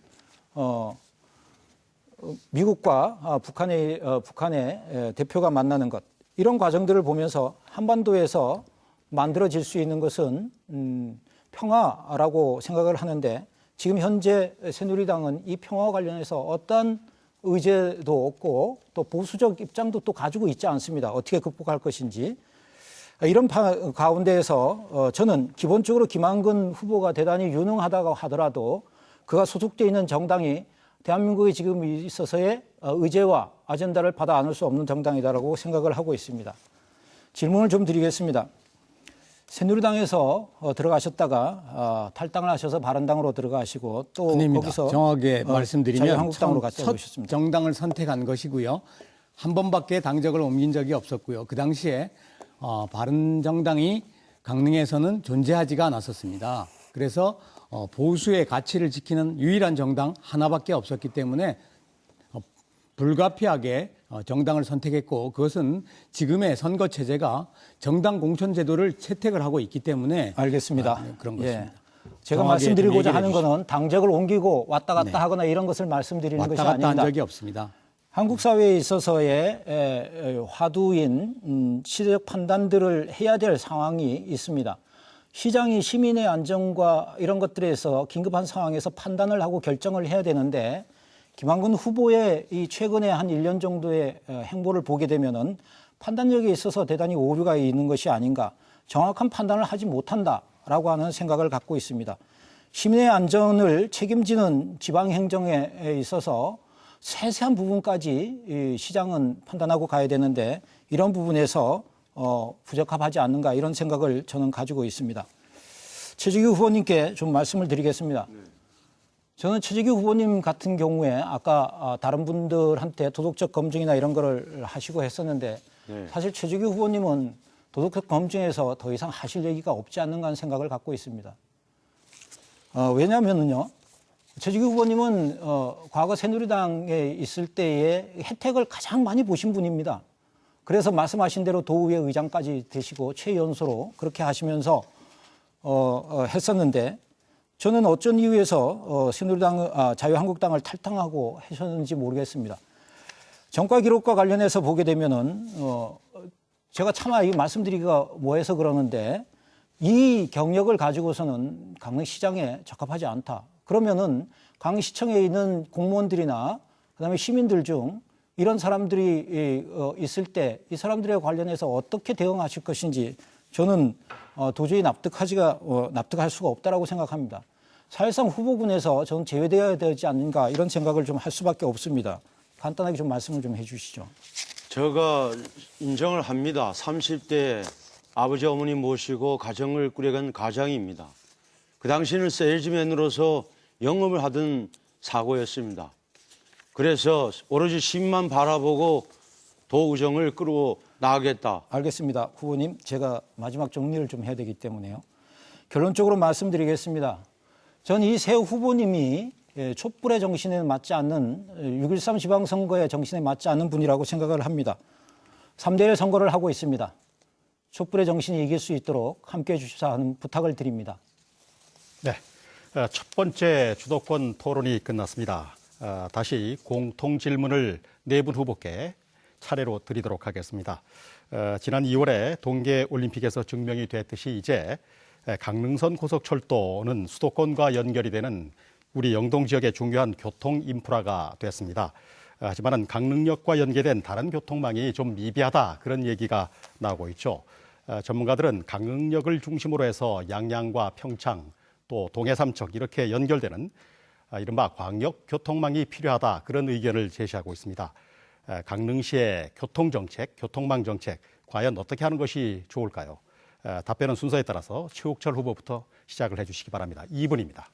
미국과 북한의 대표가 만나는 것, 이런 과정들을 보면서 한반도에서 만들어질 수 있는 것은 평화라고 생각을 하는데, 지금 현재 새누리당은 이 평화와 관련해서 어떤 의제도 없고 또 보수적 입장도 또 가지고 있지 않습니다. 어떻게 극복할 것인지. 이런 가운데에서 저는 기본적으로 김한근 후보가 대단히 유능하다고 하더라도 그가 소속되어 있는 정당이 대한민국에 지금 있어서의 의제와 아젠다를 받아 안을 수 없는 정당이다라고 생각을 하고 있습니다. 질문을 좀 드리겠습니다. 새누리당에서 들어가셨다가 탈당을 하셔서 바른당으로 들어가시고 또 아닙니다. 거기서 정확하게 말씀드리면 자유한국당으로 갔다 첫 오셨습니다. 정당을 선택한 것이고요. 한 번밖에 당적을 옮긴 적이 없었고요. 그 당시에 바른정당이 강릉에서는 존재하지가 않았었습니다. 그래서 보수의 가치를 지키는 유일한 정당 하나밖에 없었기 때문에 불가피하게 정당을 선택했고, 그것은 지금의 선거 체제가 정당 공천 제도를 채택을 하고 있기 때문에 알겠습니다. 그런 것입니다. 제가 정확하게 말씀드리고자 좀 하는 얘기를 것은 당적을 옮기고 왔다 갔다 하거나 이런 것을 말씀드리는 왔다 것이 갔다 아닙니다. 한 적이 없습니다. 한국 사회에 있어서의 화두인 시대적 판단들을 해야 될 상황이 있습니다. 시장이 시민의 안전과 이런 것들에서 긴급한 상황에서 판단을 하고 결정을 해야 되는데, 김한근 후보의 이 최근에 한 1년 정도의 행보를 보게 되면은 판단력에 있어서 대단히 오류가 있는 것이 아닌가, 정확한 판단을 하지 못한다라고 하는 생각을 갖고 있습니다. 시민의 안전을 책임지는 지방 행정에 있어서 세세한 부분까지 시장은 판단하고 가야 되는데, 이런 부분에서 부적합하지 않는가, 이런 생각을 저는 가지고 있습니다. 최재규 후보님께 좀 말씀을 드리겠습니다. 저는 최재규 후보님 같은 경우에 아까 다른 분들한테 도덕적 검증이나 이런 거를 하시고 했었는데, 사실 최재규 후보님은 도덕적 검증에서 더 이상 하실 얘기가 없지 않는가 하는 생각을 갖고 있습니다. 왜냐하면요, 최재규 후보님은 과거 새누리당에 있을 때의 혜택을 가장 많이 보신 분입니다. 그래서 말씀하신 대로 도의회 의장까지 되시고 최연소로 그렇게 하시면서 했었는데, 저는 어쩐 이유에서 새누리당, 자유한국당을 탈당하고 하셨는지 모르겠습니다. 정과 기록과 관련해서 보게 되면은 제가 차마 이 말씀드리기가 뭐해서 그러는데, 이 경력을 가지고서는 강릉시장에 적합하지 않다. 그러면은 강릉시청에 있는 공무원들이나 그다음에 시민들 중 이런 사람들이 있을 때 이 사람들에 관련해서 어떻게 대응하실 것인지 저는 도저히 납득할 수가 없다라고 생각합니다. 사실상 후보군에서 저는 제외되어야 되지 않는가, 이런 생각을 좀 할 수밖에 없습니다. 간단하게 좀 말씀을 좀 해주시죠. 제가 인정을 합니다. 30대 아버지 어머니 모시고 가정을 꾸려간 가장입니다. 그 당시는 세일즈맨으로서 영업을 하던 사고였습니다. 그래서 오로지 시민만 바라보고 도의정을 끌고 나가겠다. 알겠습니다. 후보님, 제가 마지막 정리를 좀 해야 되기 때문에요. 결론적으로 말씀드리겠습니다. 전 이 세 후보님이 촛불의 정신에 맞지 않는 6.13 지방선거의 정신에 맞지 않는 분이라고 생각을 합니다. 3대1 선거를 하고 있습니다. 촛불의 정신이 이길 수 있도록 함께해 주십사 하는 부탁을 드립니다. 네, 첫 번째 주도권 토론이 끝났습니다. 다시 공통 질문을 네 분 후보께 차례로 드리도록 하겠습니다. 지난 2월에 동계올림픽에서 증명이 됐듯이 이제 강릉선 고속철도는 수도권과 연결이 되는 우리 영동 지역의 중요한 교통 인프라가 됐습니다. 하지만 강릉역과 연계된 다른 교통망이 좀 미비하다 그런 얘기가 나오고 있죠. 전문가들은 강릉역을 중심으로 해서 양양과 평창 또 동해 삼척 이렇게 연결되는 이른바 광역 교통망이 필요하다 그런 의견을 제시하고 있습니다. 강릉시의 교통정책, 교통망 정책 과연 어떻게 하는 것이 좋을까요? 답변은 순서에 따라서 최욱철 후보부터 시작을 해주시기 바랍니다. 2분입니다.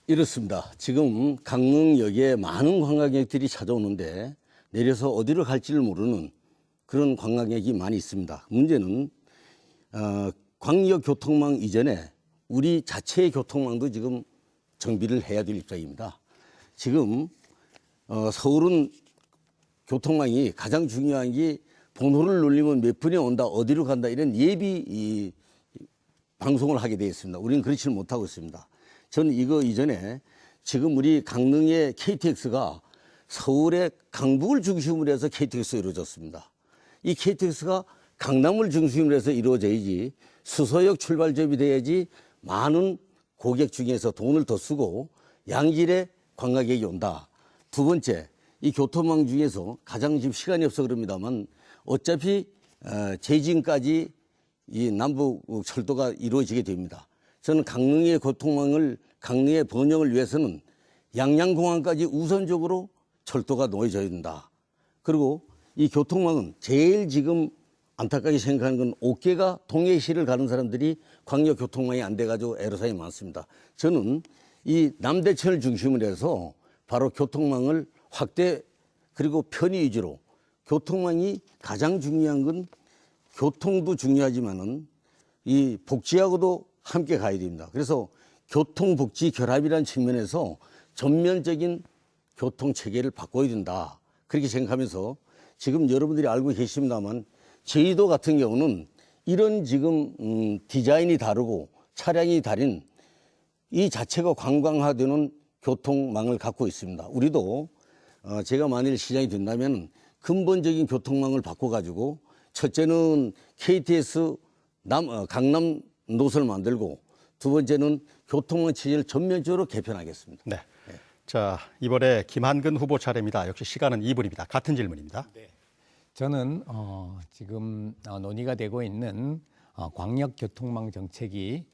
이렇습니다. 지금 강릉역에 많은 관광객들이 찾아오는데 내려서 어디로 갈지를 모르는 그런 관광객이 많이 있습니다. 문제는 광역 교통망 이전에 우리 자체의 교통망도 지금 정비를 해야 될 입장입니다. 지금 서울은 교통망이 가장 중요한 게 번호를 눌리면 몇 분에 온다, 어디로 간다 이런 예비 방송을 하게 되어 있습니다. 우리는 그렇지는 못하고 있습니다. 저는 이거 이전에 지금 우리 강릉의 KTX가 서울의 강북을 중심으로 해서 KTX가 이루어졌습니다. 이 KTX가 강남을 중심으로 해서 이루어져야지 수서역 출발점이 돼야지 많은 고객 중에서 돈을 더 쓰고 양질의 관광객이 온다. 두 번째, 이 교통망 중에서 가장 지금 시간이 없어 그럽니다만 어차피 제진까지 이 남북 철도가 이루어지게 됩니다. 저는 강릉의 교통망을 강릉의 번영을 위해서는 양양공항까지 우선적으로 철도가 놓여져야 된다. 그리고 이 교통망은 제일 지금 안타깝게 생각하는 건 옥계가 동해시를 가는 사람들이 광역 교통망이 안 돼가지고 애로사항이 많습니다. 저는 이 남대천을 중심으로 해서 바로 교통망을 확대 그리고 편의 위주로 교통망이 가장 중요한 건 교통도 중요하지만은 이 복지하고도 함께 가야 됩니다. 그래서 교통복지 결합이라는 측면에서 전면적인 교통 체계를 바꿔야 된다. 그렇게 생각하면서 지금 여러분들이 알고 계십니다만 제주도 같은 경우는 이런 지금 디자인이 다르고 차량이 다른 이 자체가 관광화되는 교통망을 갖고 있습니다. 우리도 제가 만일 시장이 된다면 근본적인 교통망을 바꿔가지고 첫째는 KTX 강남 노선을 만들고 두 번째는 교통망 체제를 전면적으로 개편하겠습니다. 네. 자, 이번에 김한근 후보 차례입니다. 역시 시간은 2분입니다. 같은 질문입니다. 네. 저는 지금 논의가 되고 있는 광역교통망 정책이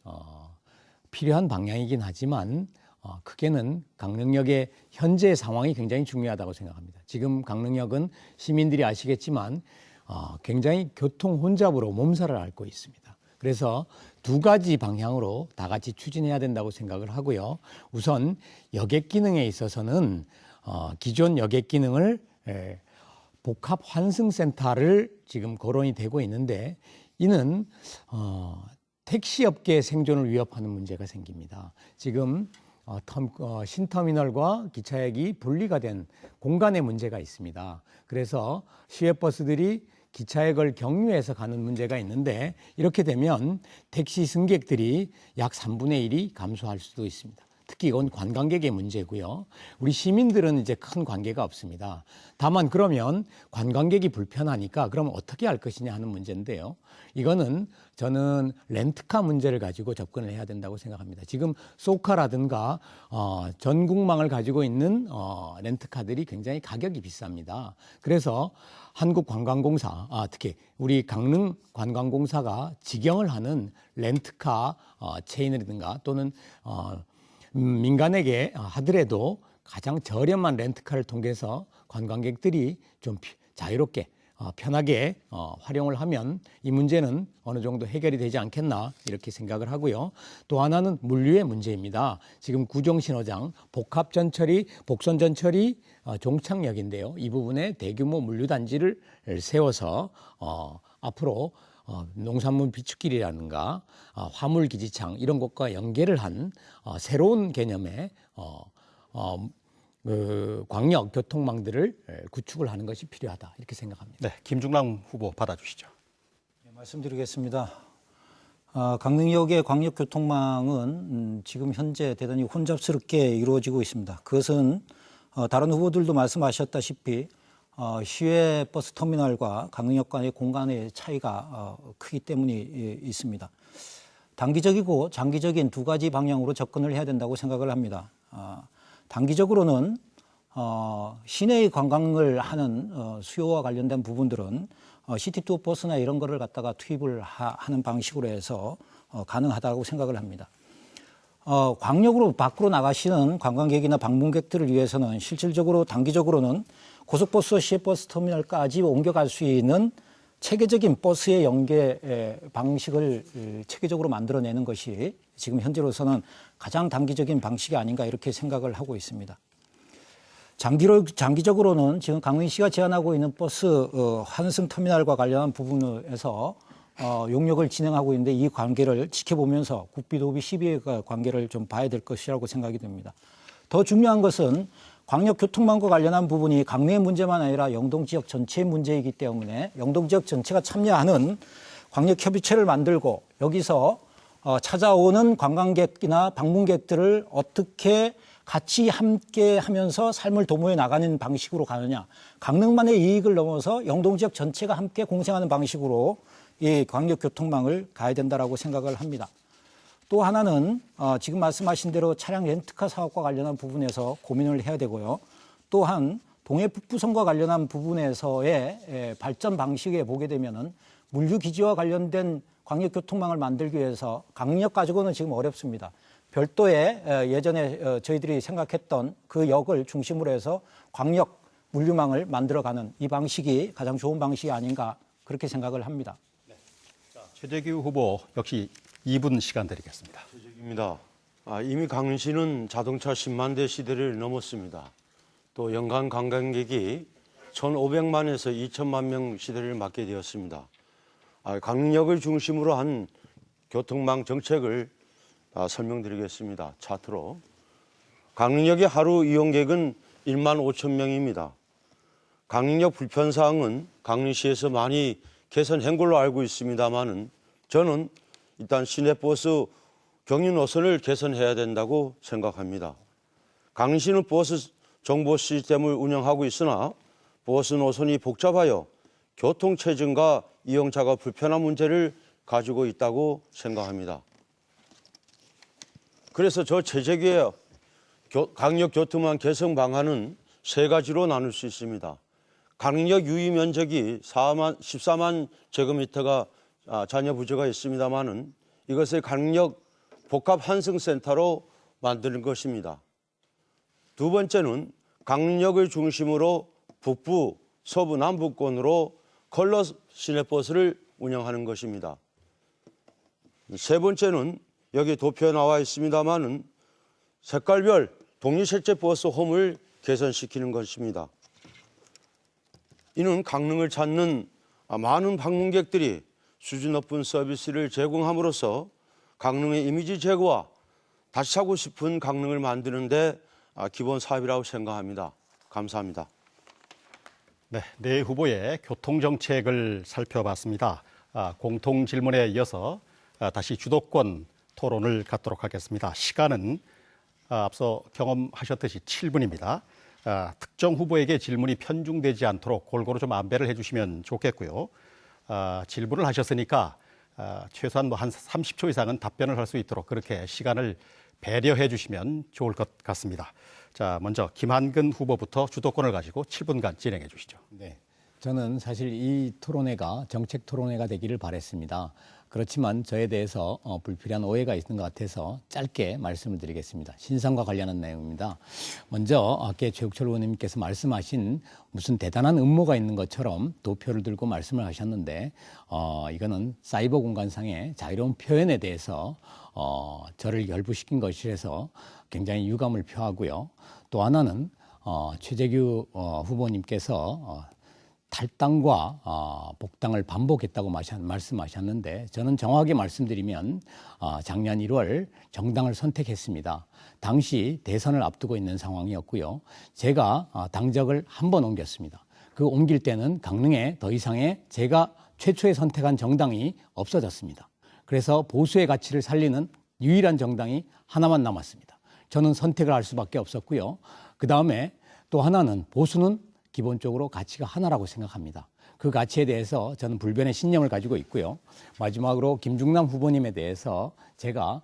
필요한 방향이긴 하지만 크게는 강릉역의 현재 상황이 굉장히 중요하다고 생각합니다. 지금 강릉역은 시민들이 아시겠지만 굉장히 교통 혼잡으로 몸살을 앓고 있습니다. 그래서 두 가지 방향으로 다 같이 추진해야 된다고 생각을 하고요. 우선 여객 기능에 있어서는 기존 여객 기능을 복합 환승센터를 지금 거론이 되고 있는데 이는 택시 업계의 생존을 위협하는 문제가 생깁니다. 지금 신터미널과 기차역이 분리가 된 공간의 문제가 있습니다. 그래서 시외버스들이 기차역을 경유해서 가는 문제가 있는데 이렇게 되면 택시 승객들이 약 3분의 1이 감소할 수도 있습니다. 특히 이건 관광객의 문제고요. 우리 시민들은 이제 큰 관계가 없습니다. 다만 그러면 관광객이 불편하니까 그럼 어떻게 할 것이냐 하는 문제인데요. 이거는 저는 렌트카 문제를 가지고 접근을 해야 된다고 생각합니다. 지금 소카라든가 전국망을 가지고 있는 렌트카들이 굉장히 가격이 비쌉니다. 그래서 한국관광공사, 특히 우리 강릉관광공사가 직영을 하는 렌트카 체인이라든가 또는 민간에게 하더라도 가장 저렴한 렌트카를 통해서 관광객들이 좀 자유롭게 편하게 활용을 하면 이 문제는 어느 정도 해결이 되지 않겠나 이렇게 생각을 하고요. 또 하나는 물류의 문제입니다. 지금 구정신호장 복합전철이 복선전철이 종착역인데요. 이 부분에 대규모 물류단지를 세워서 앞으로 농산물 비축길이라든가 화물기지창 이런 것과 연계를 한 새로운 개념의 광역 교통망들을 구축을 하는 것이 필요하다 이렇게 생각합니다. 네, 김중남 후보 받아주시죠. 네, 말씀드리겠습니다. 강릉역의 광역 교통망은 지금 현재 대단히 혼잡스럽게 이루어지고 있습니다. 그것은 다른 후보들도 말씀하셨다시피 시외 버스 터미널과 강릉역 간의 공간의 차이가 크기 때문이 있습니다. 단기적이고 장기적인 두 가지 방향으로 접근을 해야 된다고 생각을 합니다. 단기적으로는 시내의 관광을 하는 수요와 관련된 부분들은 시티투어 버스나 이런 거를 갖다가 투입을 하는 방식으로 해서 가능하다고 생각을 합니다. 광역으로 밖으로 나가시는 관광객이나 방문객들을 위해서는 실질적으로 단기적으로는 고속버스와 시외버스 터미널까지 옮겨갈 수 있는 체계적인 버스의 연계 방식을 체계적으로 만들어내는 것이 지금 현재로서는 가장 단기적인 방식이 아닌가 이렇게 생각을 하고 있습니다. 장기적으로는 지금 강릉시가 제안하고 있는 버스 환승 터미널과 관련한 부분에서 용역을 진행하고 있는데 이 관계를 지켜보면서 국비도비 시비의 관계를 좀 봐야 될 것이라고 생각이 됩니다. 더 중요한 것은 광역교통망과 관련한 부분이 강릉의 문제만 아니라 영동 지역 전체의 문제이기 때문에 영동 지역 전체가 참여하는 광역협의체를 만들고 여기서 찾아오는 관광객이나 방문객들을 어떻게 같이 함께 하면서 삶을 도모해 나가는 방식으로 가느냐. 강릉만의 이익을 넘어서 영동 지역 전체가 함께 공생하는 방식으로 이 광역교통망을 가야 된다라고 생각을 합니다. 또 하나는 지금 말씀하신 대로 차량 렌트카 사업과 관련한 부분에서 고민을 해야 되고요. 또한 동해 북부선과 관련한 부분에서의 발전 방식에 보게 되면은 물류기지와 관련된 광역교통망을 만들기 위해서 강릉역 가지고는 지금 어렵습니다. 별도의 예전에 저희들이 생각했던 그 역을 중심으로 해서 광역 물류망을 만들어가는 이 방식이 가장 좋은 방식이 아닌가 그렇게 생각을 합니다. 최재규 후보 역시 2분 시간 드리겠습니다. 최재규입니다. 이미 강릉시는 자동차 10만 대 시대를 넘었습니다. 또 연간 관광객이 1,500만에서 2천만 명 시대를 맞게 되었습니다. 강릉역을 중심으로 한 교통망 정책을 설명드리겠습니다. 차트로. 강릉역의 하루 이용객은 1만 5천 명입니다. 강릉역 불편사항은 강릉시에서 많이 개선한 걸로 알고 있습니다만은 저는 일단 시내버스 경유 노선을 개선해야 된다고 생각합니다. 강릉시는 버스 정보 시스템을 운영하고 있으나 버스 노선이 복잡하여 교통체증과 이용자가 불편한 문제를 가지고 있다고 생각합니다. 그래서 저 최재규의 강역교통망 개선 방안은 세 가지로 나눌 수 있습니다. 강릉역 유의 면적이 14만 제곱미터가 잔여 부지가 있습니다만은 이것을 강릉역 복합 환승센터로 만드는 것입니다. 두 번째는 강릉역을 중심으로 북부, 서부, 남부권으로 컬러 시내버스를 운영하는 것입니다. 세 번째는 여기 도표에 나와 있습니다만은 색깔별 독립실제 버스 홈을 개선시키는 것입니다. 이는 강릉을 찾는 많은 방문객들이 수준 높은 서비스를 제공함으로써 강릉의 이미지 제고와 다시 사고 싶은 강릉을 만드는 데 기본 사업이라고 생각합니다. 감사합니다. 네 후보의 교통정책을 살펴봤습니다. 공통 질문에 이어서 다시 주도권 토론을 갖도록 하겠습니다. 시간은 앞서 경험하셨듯이 7분입니다. 특정 후보에게 질문이 편중되지 않도록 골고루 좀 안배를 해주시면 좋겠고요. 질문을 하셨으니까 최소한 한 30초 이상은 답변을 할 수 있도록 그렇게 시간을 배려해 주시면 좋을 것 같습니다. 자, 먼저 김한근 후보부터 주도권을 가지고 7분간 진행해 주시죠. 네, 저는 사실 이 토론회가 정책 토론회가 되기를 바랬습니다. 그렇지만 저에 대해서 불필요한 오해가 있는 것 같아서 짧게 말씀을 드리겠습니다. 신상과 관련한 내용입니다. 먼저 아까 최욱철 의원님께서 말씀하신 무슨 대단한 음모가 있는 것처럼 도표를 들고 말씀을 하셨는데 이거는 사이버 공간상의 자유로운 표현에 대해서 저를 열부시킨 것이라서 굉장히 유감을 표하고요. 또 하나는 최재규 후보님께서 탈당과 복당을 반복했다고 말씀하셨는데 저는 정확하게 말씀드리면 작년 1월 정당을 선택했습니다. 당시 대선을 앞두고 있는 상황이었고요. 제가 당적을 한 번 옮겼습니다. 그 옮길 때는 강릉에 더 이상의 제가 최초에 선택한 정당이 없어졌습니다. 그래서 보수의 가치를 살리는 유일한 정당이 하나만 남았습니다. 저는 선택을 할 수밖에 없었고요. 그 다음에 또 하나는 보수는 기본적으로 가치가 하나라고 생각합니다. 그 가치에 대해서 저는 불변의 신념을 가지고 있고요. 마지막으로 김중남 후보님에 대해서 제가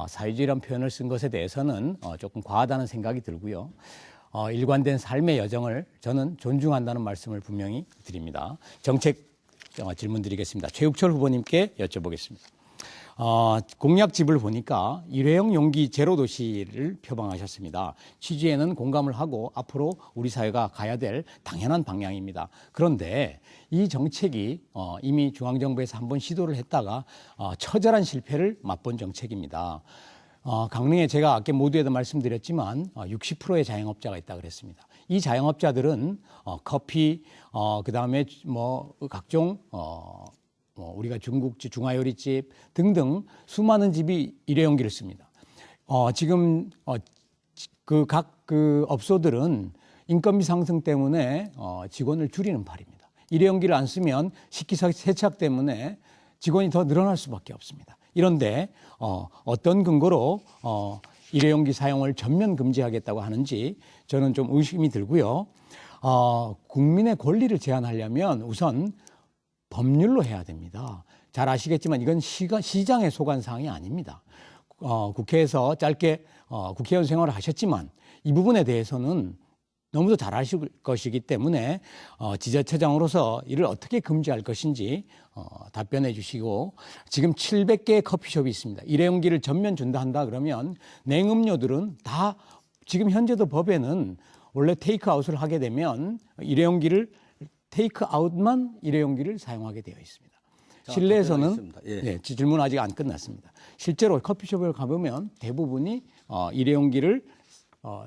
사회주의라는 표현을 쓴 것에 대해서는 조금 과하다는 생각이 들고요. 일관된 삶의 여정을 저는 존중한다는 말씀을 분명히 드립니다. 정책 질문 드리겠습니다. 최욱철 후보님께 여쭤보겠습니다. 공약집을 보니까 일회용 용기 제로 도시를 표방하셨습니다. 취지에는 공감을 하고 앞으로 우리 사회가 가야 될 당연한 방향입니다. 그런데 이 정책이 이미 중앙정부에서 한번 시도를 했다가 처절한 실패를 맛본 정책입니다. 강릉에 제가 아까 모두에도 말씀드렸지만 60%의 자영업자가 있다고 그랬습니다. 이 자영업자들은 커피, 그다음에 뭐 각종 우리가 중국집, 중화요리집 등등 수많은 집이 일회용기를 씁니다. 지금 각 업소들은 인건비 상승 때문에 직원을 줄이는 판입니다. 일회용기를 안 쓰면 식기세척 때문에 직원이 더 늘어날 수밖에 없습니다. 이런데 어떤 근거로 일회용기 사용을 전면 금지하겠다고 하는지 저는 좀 의심이 들고요. 국민의 권리를 제한하려면 우선 법률로 해야 됩니다. 잘 아시겠지만 이건 시장에 속한 사항이 아닙니다. 국회에서 짧게 국회의원 생활을 하셨지만 이 부분에 대해서는 너무도 잘 아실 것이기 때문에 지자체장으로서 이를 어떻게 금지할 것인지 답변해 주시고, 지금 700개의 커피숍이 있습니다. 일회용기를 전면 준다 한다 그러면 냉음료들은 다 지금 현재도 법에는 원래 테이크아웃을 하게 되면 테이크아웃만 일회용기를 사용하게 되어 있습니다. 실내에서는 질문 아직 안 끝났습니다. 실제로 커피숍을 가보면 대부분이 일회용기를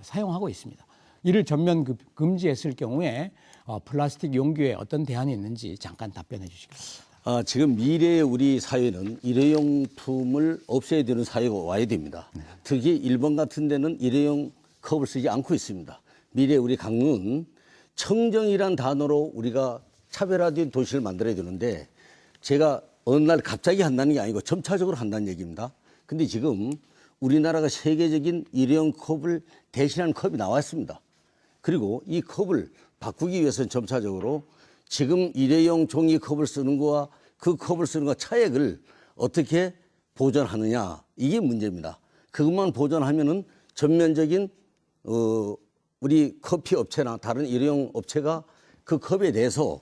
사용하고 있습니다. 이를 전면 금지했을 경우에 플라스틱 용기에 어떤 대안이 있는지 잠깐 답변해 주시겠습니다. 지금 미래의 우리 사회는 일회용품을 없애야 되는 사회가 와야 됩니다. 특히 일본 같은 데는 일회용 컵을 쓰지 않고 있습니다. 미래의 우리 강릉은 청정이란 단어로 우리가 차별화된 도시를 만들어야 되는데, 제가 어느 날 갑자기 한다는 게 아니고 점차적으로 한다는 얘기입니다. 근데 지금 우리나라가 세계적인 일회용 컵을 대신하는 컵이 나왔습니다. 그리고 이 컵을 바꾸기 위해서는 점차적으로 지금 일회용 종이 컵을 쓰는 거와 그 컵을 쓰는 거 차액을 어떻게 보전하느냐, 이게 문제입니다. 그것만 보전하면은 전면적인 우리 커피 업체나 다른 일회용 업체가 그 컵에 대해서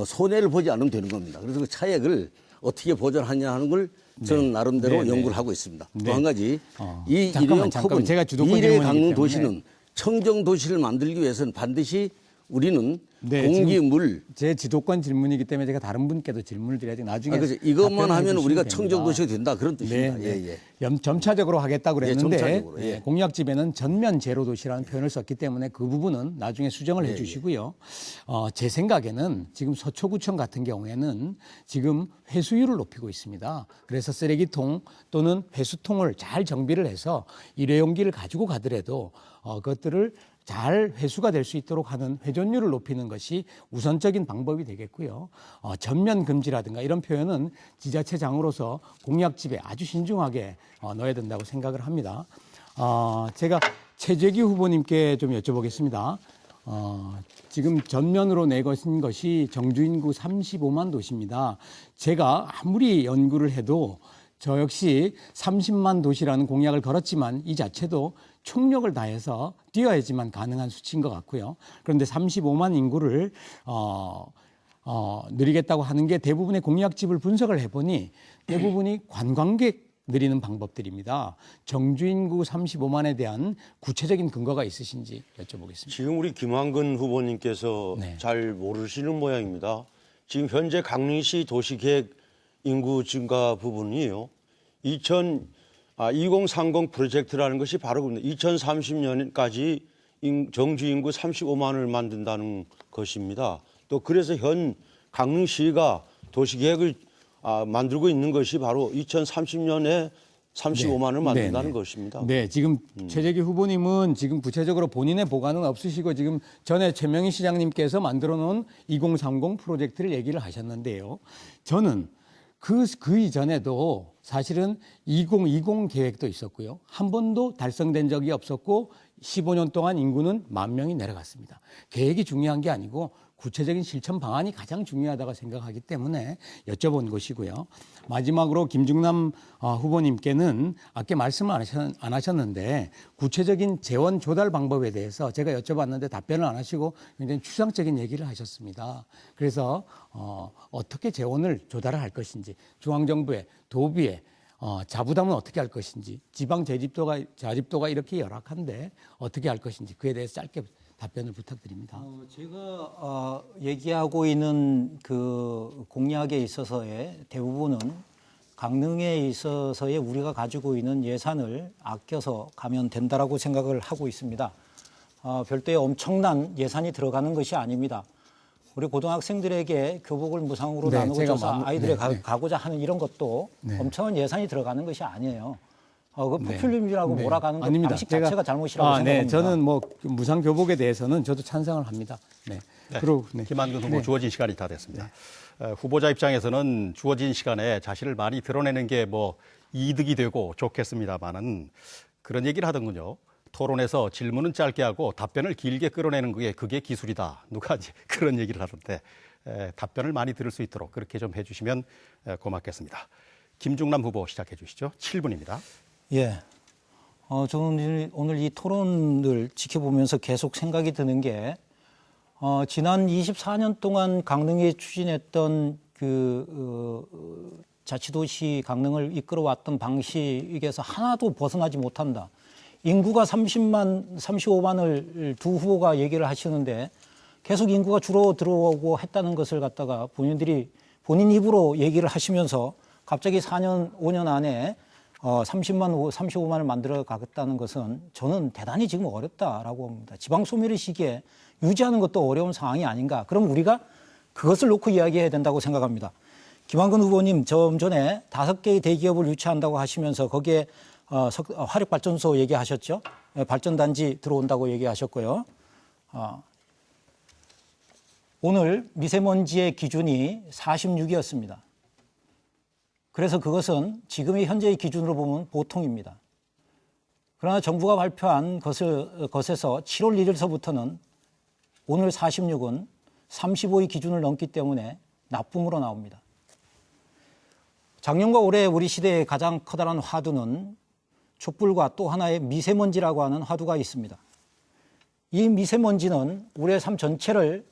손해를 보지 않으면 되는 겁니다. 그래서 그 차액을 어떻게 보전하냐 하는 걸 저는 나름대로 연구를 하고 있습니다. 또 한 가지, 이 일회용 컵은 미래의 강릉 도시는 청정 도시를 만들기 위해서는 반드시 우리는 공기, 물. 제 지도권 질문이기 때문에 제가 다른 분께도 질문을 드려야지 나중에. 이것만 하면 우리가 청정 도시가 된다, 그런 뜻입니다. 점차적으로 하겠다고 그랬는데 점차적으로, 공약집에는 전면 제로 도시라는 표현을 썼기 때문에 그 부분은 나중에 수정을 해주시고요. 제 생각에는 지금 서초구청 같은 경우에는 지금 회수율을 높이고 있습니다. 그래서 쓰레기통 또는 회수통을 잘 정비를 해서 일회용기를 가지고 가더라도 그것들을 잘 회수가 될 수 있도록 하는 회전율을 높이는 것이 우선적인 방법이 되겠고요. 전면 금지라든가 이런 표현은 지자체장으로서 공약집에 아주 신중하게 넣어야 된다고 생각을 합니다. 제가 최재규 후보님께 좀 여쭤보겠습니다. 지금 전면으로 내거신 것이 정주인구 35만 도시입니다. 제가 아무리 연구를 해도 저 역시 30만 도시라는 공약을 걸었지만 이 자체도 총력을 다해서 뛰어야지만 가능한 수치인 것 같고요. 그런데 35만 인구를 늘리겠다고 하는 게 대부분의 공약집을 분석을 해보니 대부분이 관광객 늘리는 방법들입니다. 정주인구 35만에 대한 구체적인 근거가 있으신지 여쭤보겠습니다. 지금 우리 김한근 후보님께서 잘 모르시는 모양입니다. 지금 현재 강릉시 도시계획 인구 증가 부분이요. 2030 프로젝트라는 것이 바로 2030년까지 정주 인구 35만을 만든다는 것입니다. 또 그래서 현 강릉시가 도시계획을 만들고 있는 것이 바로 2030년에 35만을 만든다는 것입니다. 네, 지금 최재규 후보님은 지금 구체적으로 본인의 보관은 없으시고 지금 전에 최명희 시장님께서 만들어 놓은 2030 프로젝트를 얘기를 하셨는데요. 저는 그 이전에도 사실은 2020 계획도 있었고요. 한 번도 달성된 적이 없었고 15년 동안 인구는 10,000명이 내려갔습니다. 계획이 중요한 게 아니고 구체적인 실천 방안이 가장 중요하다고 생각하기 때문에 여쭤본 것이고요. 마지막으로 김중남 후보님께는 아까 말씀을 안 하셨는데 구체적인 재원 조달 방법에 대해서 제가 여쭤봤는데 답변을 안 하시고 굉장히 추상적인 얘기를 하셨습니다. 그래서 어떻게 재원을 조달을 할 것인지, 중앙정부에, 도비에 자부담은 어떻게 할 것인지, 지방 자립도가 이렇게 열악한데 어떻게 할 것인지 그에 대해서 짧게 답변을 부탁드립니다. 제가 얘기하고 있는 그 공약에 있어서의 대부분은 강릉에 있어서의 우리가 가지고 있는 예산을 아껴서 가면 된다라고 생각을 하고 있습니다. 별도의 엄청난 예산이 들어가는 것이 아닙니다. 우리 고등학생들에게 교복을 무상으로 네, 나누고 줘서 아이들이 네. 가고자 하는 이런 것도 네. 엄청난 예산이 들어가는 것이 아니에요. 그 네. 포퓰리즘이라고 몰아가는 것 아닙니다. 방식 자체가 잘못이라고 생각합니다. 네, 저는 뭐 무상 교복에 대해서는 저도 찬성을 합니다. 네. 그리고 김한근 후보 주어진 시간이 다 됐습니다. 후보자 입장에서는 주어진 시간에 자신을 많이 드러내는 게 뭐 이득이 되고 좋겠습니다만은 그런 얘기를 하던군요. 토론에서 질문은 짧게 하고 답변을 길게 끌어내는 그게 기술이다. 누가 그런 얘기를 하던데 답변을 많이 들을 수 있도록 그렇게 좀 해주시면 고맙겠습니다. 김중남 후보 시작해 주시죠. 7분입니다. 예. 저는 오늘 이 토론을 지켜보면서 계속 생각이 드는 게, 지난 24년 동안 강릉에 추진했던 자치도시 강릉을 이끌어왔던 방식에서 하나도 벗어나지 못한다. 인구가 35만을 두 후보가 얘기를 하시는데 계속 인구가 줄어들어오고 했다는 것을 갖다가 본인 입으로 얘기를 하시면서 갑자기 4년, 5년 안에 35만을 만들어 가겠다는 것은 저는 대단히 지금 어렵다라고 봅니다. 지방 소멸의 시기에 유지하는 것도 어려운 상황이 아닌가. 그럼 우리가 그것을 놓고 이야기해야 된다고 생각합니다. 김한근 후보님 좀 전에 5개의 대기업을 유치한다고 하시면서 거기에 화력발전소 얘기하셨죠. 발전단지 들어온다고 얘기하셨고요. 오늘 미세먼지의 기준이 46이었습니다. 그래서 그것은 지금의 현재의 기준으로 보면 보통입니다. 그러나 정부가 발표한 것에서 7월 1일서부터는 오늘 46은 35의 기준을 넘기 때문에 나쁨으로 나옵니다. 작년과 올해 우리 시대의 가장 커다란 화두는 촛불과 또 하나의 미세먼지라고 하는 화두가 있습니다. 이 미세먼지는 우리의 삶 전체를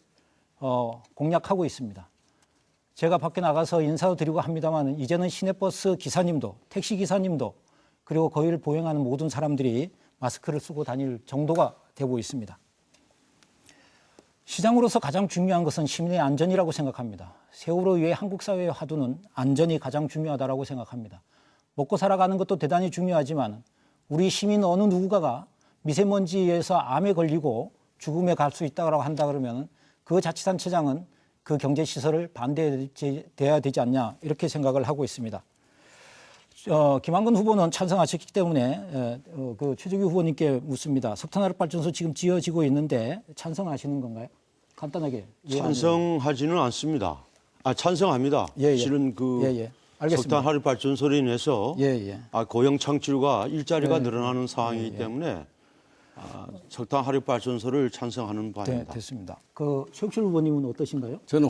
공략하고 있습니다. 제가 밖에 나가서 인사도 드리고 합니다만 이제는 시내버스 기사님도 택시 기사님도 그리고 거리를 보행하는 모든 사람들이 마스크를 쓰고 다닐 정도가 되고 있습니다. 시장으로서 가장 중요한 것은 시민의 안전이라고 생각합니다. 세월호 이후의 한국 사회의 화두는 안전이 가장 중요하다고 생각합니다. 먹고 살아가는 것도 대단히 중요하지만 우리 시민 어느 누군가가 미세먼지에서 암에 걸리고 죽음에 갈 수 있다고 한다 그러면 그 자치단체장은 그 경제시설을 반대해야 되지 않냐 이렇게 생각을 하고 있습니다. 김한근 후보는 찬성하셨기 때문에 최재규 후보님께 묻습니다. 석탄화력발전소 지금 지어지고 있는데 찬성하시는 건가요? 간단하게. 찬성하지는 않습니다. 찬성합니다. 예. 실은 알겠습니다. 석탄화력발전소로 인해서 고용 창출과 일자리가 늘어나는 상황이기 때문에 석탄화력발전소를 찬성하는 바입니다. 네, 됐습니다. 최욱철 후보님은 어떠신가요? 저는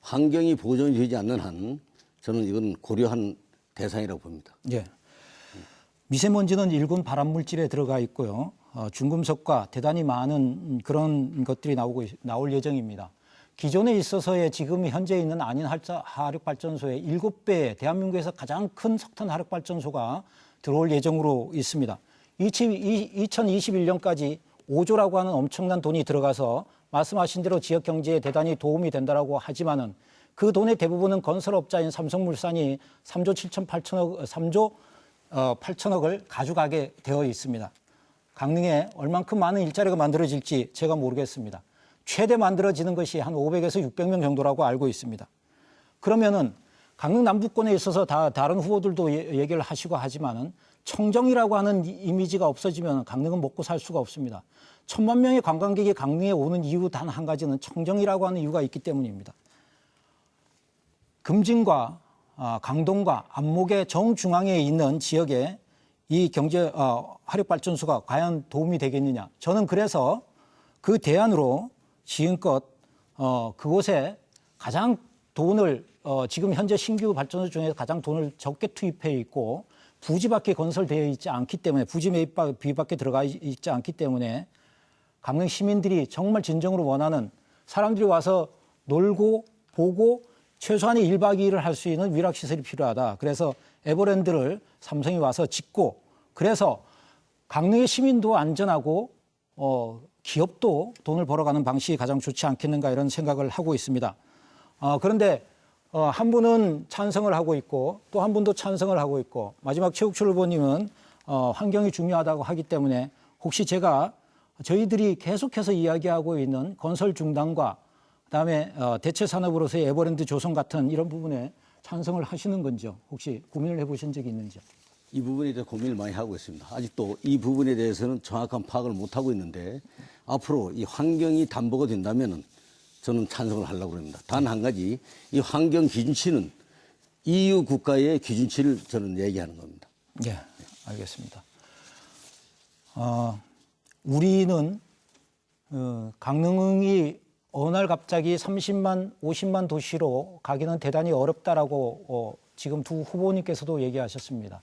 환경이 보존이 되지 않는 한 저는 이건 고려한 대상이라고 봅니다. 예. 미세먼지는 일군 발암물질에 들어가 있고요. 중금속과 대단히 많은 그런 것들이 나올 예정입니다. 기존에 있어서의 지금 현재 있는 안인화력발전소의 7배 대한민국에서 가장 큰 석탄화력발전소가 들어올 예정으로 있습니다. 2021년까지 5조라고 하는 엄청난 돈이 들어가서 말씀하신 대로 지역 경제에 대단히 도움이 된다라고 하지만은 그 돈의 대부분은 건설업자인 삼성물산이 3조 8천억을 가져가게 되어 있습니다. 강릉에 얼만큼 많은 일자리가 만들어질지 제가 모르겠습니다. 최대 만들어지는 것이 한 500에서 600명 정도라고 알고 있습니다. 그러면은 강릉 남부권에 있어서 다른 후보들도 얘기를 하시고 하지만은 청정이라고 하는 이미지가 없어지면 강릉은 먹고 살 수가 없습니다. 1,000만 명의 관광객이 강릉에 오는 이유 단 한 가지는 청정이라고 하는 이유가 있기 때문입니다. 금진과 강동과 안목의 정중앙에 있는 지역에 이 경제 화력발전소가 과연 도움이 되겠느냐. 저는 그래서 그 대안으로 지금껏 그곳에 가장 돈을 지금 현재 신규 발전소 중에서 가장 돈을 적게 투입해 있고 부지밖에 건설되어 있지 않기 때문에 부지 매입비밖에 들어가 있지 않기 때문에 강릉 시민들이 정말 진정으로 원하는 사람들이 와서 놀고 보고 최소한의 1박 2일을 할 수 있는 위락시설이 필요하다. 그래서 에버랜드를 삼성이 와서 짓고 그래서 강릉의 시민도 안전하고 기업도 돈을 벌어가는 방식이 가장 좋지 않겠는가 이런 생각을 하고 있습니다. 그런데 한 분은 찬성을 하고 있고 또 한 분도 찬성을 하고 있고 마지막 최욱철 후보님은 환경이 중요하다고 하기 때문에 혹시 제가 저희들이 계속해서 이야기하고 있는 건설 중단과 그다음에 대체 산업으로서의 에버랜드 조성 같은 이런 부분에 찬성을 하시는 건지요? 혹시 고민을 해보신 적이 있는지요? 이 부분에 대해서 고민을 많이 하고 있습니다. 아직도 이 부분에 대해서는 정확한 파악을 못하고 있는데 앞으로 이 환경이 담보가 된다면 저는 찬성을 하려고 합니다. 단 한 가지, 이 환경 기준치는 EU 국가의 기준치를 저는 얘기하는 겁니다. 네, 알겠습니다. 우리는 강릉이 어느 날 갑자기 30만, 50만 도시로 가기는 대단히 어렵다라고 지금 두 후보님께서도 얘기하셨습니다.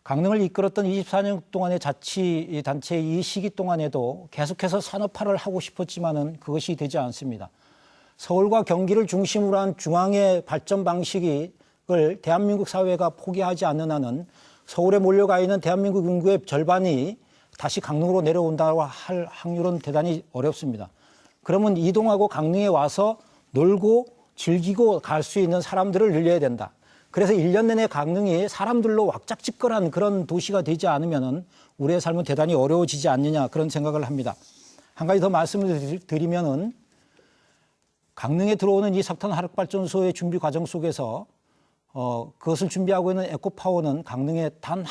강릉을 이끌었던 24년 동안의 자치단체의 이 시기 동안에도 계속해서 산업화를 하고 싶었지만은 그것이 되지 않습니다. 서울과 경기를 중심으로 한 중앙의 발전 방식을 대한민국 사회가 포기하지 않는 한은 서울에 몰려가 있는 대한민국 인구의 절반이 다시 강릉으로 내려온다고 할 확률은 대단히 어렵습니다. 그러면 이동하고 강릉에 와서 놀고 즐기고 갈 수 있는 사람들을 늘려야 된다. 그래서 1년 내내 강릉이 사람들로 왁작지껄한 그런 도시가 되지 않으면은 우리의 삶은 대단히 어려워지지 않느냐 그런 생각을 합니다. 한 가지 더 말씀을 드리면은 강릉에 들어오는 이 석탄 화력발전소의 준비 과정 속에서 그것을 준비하고 있는 에코파워는 강릉에 단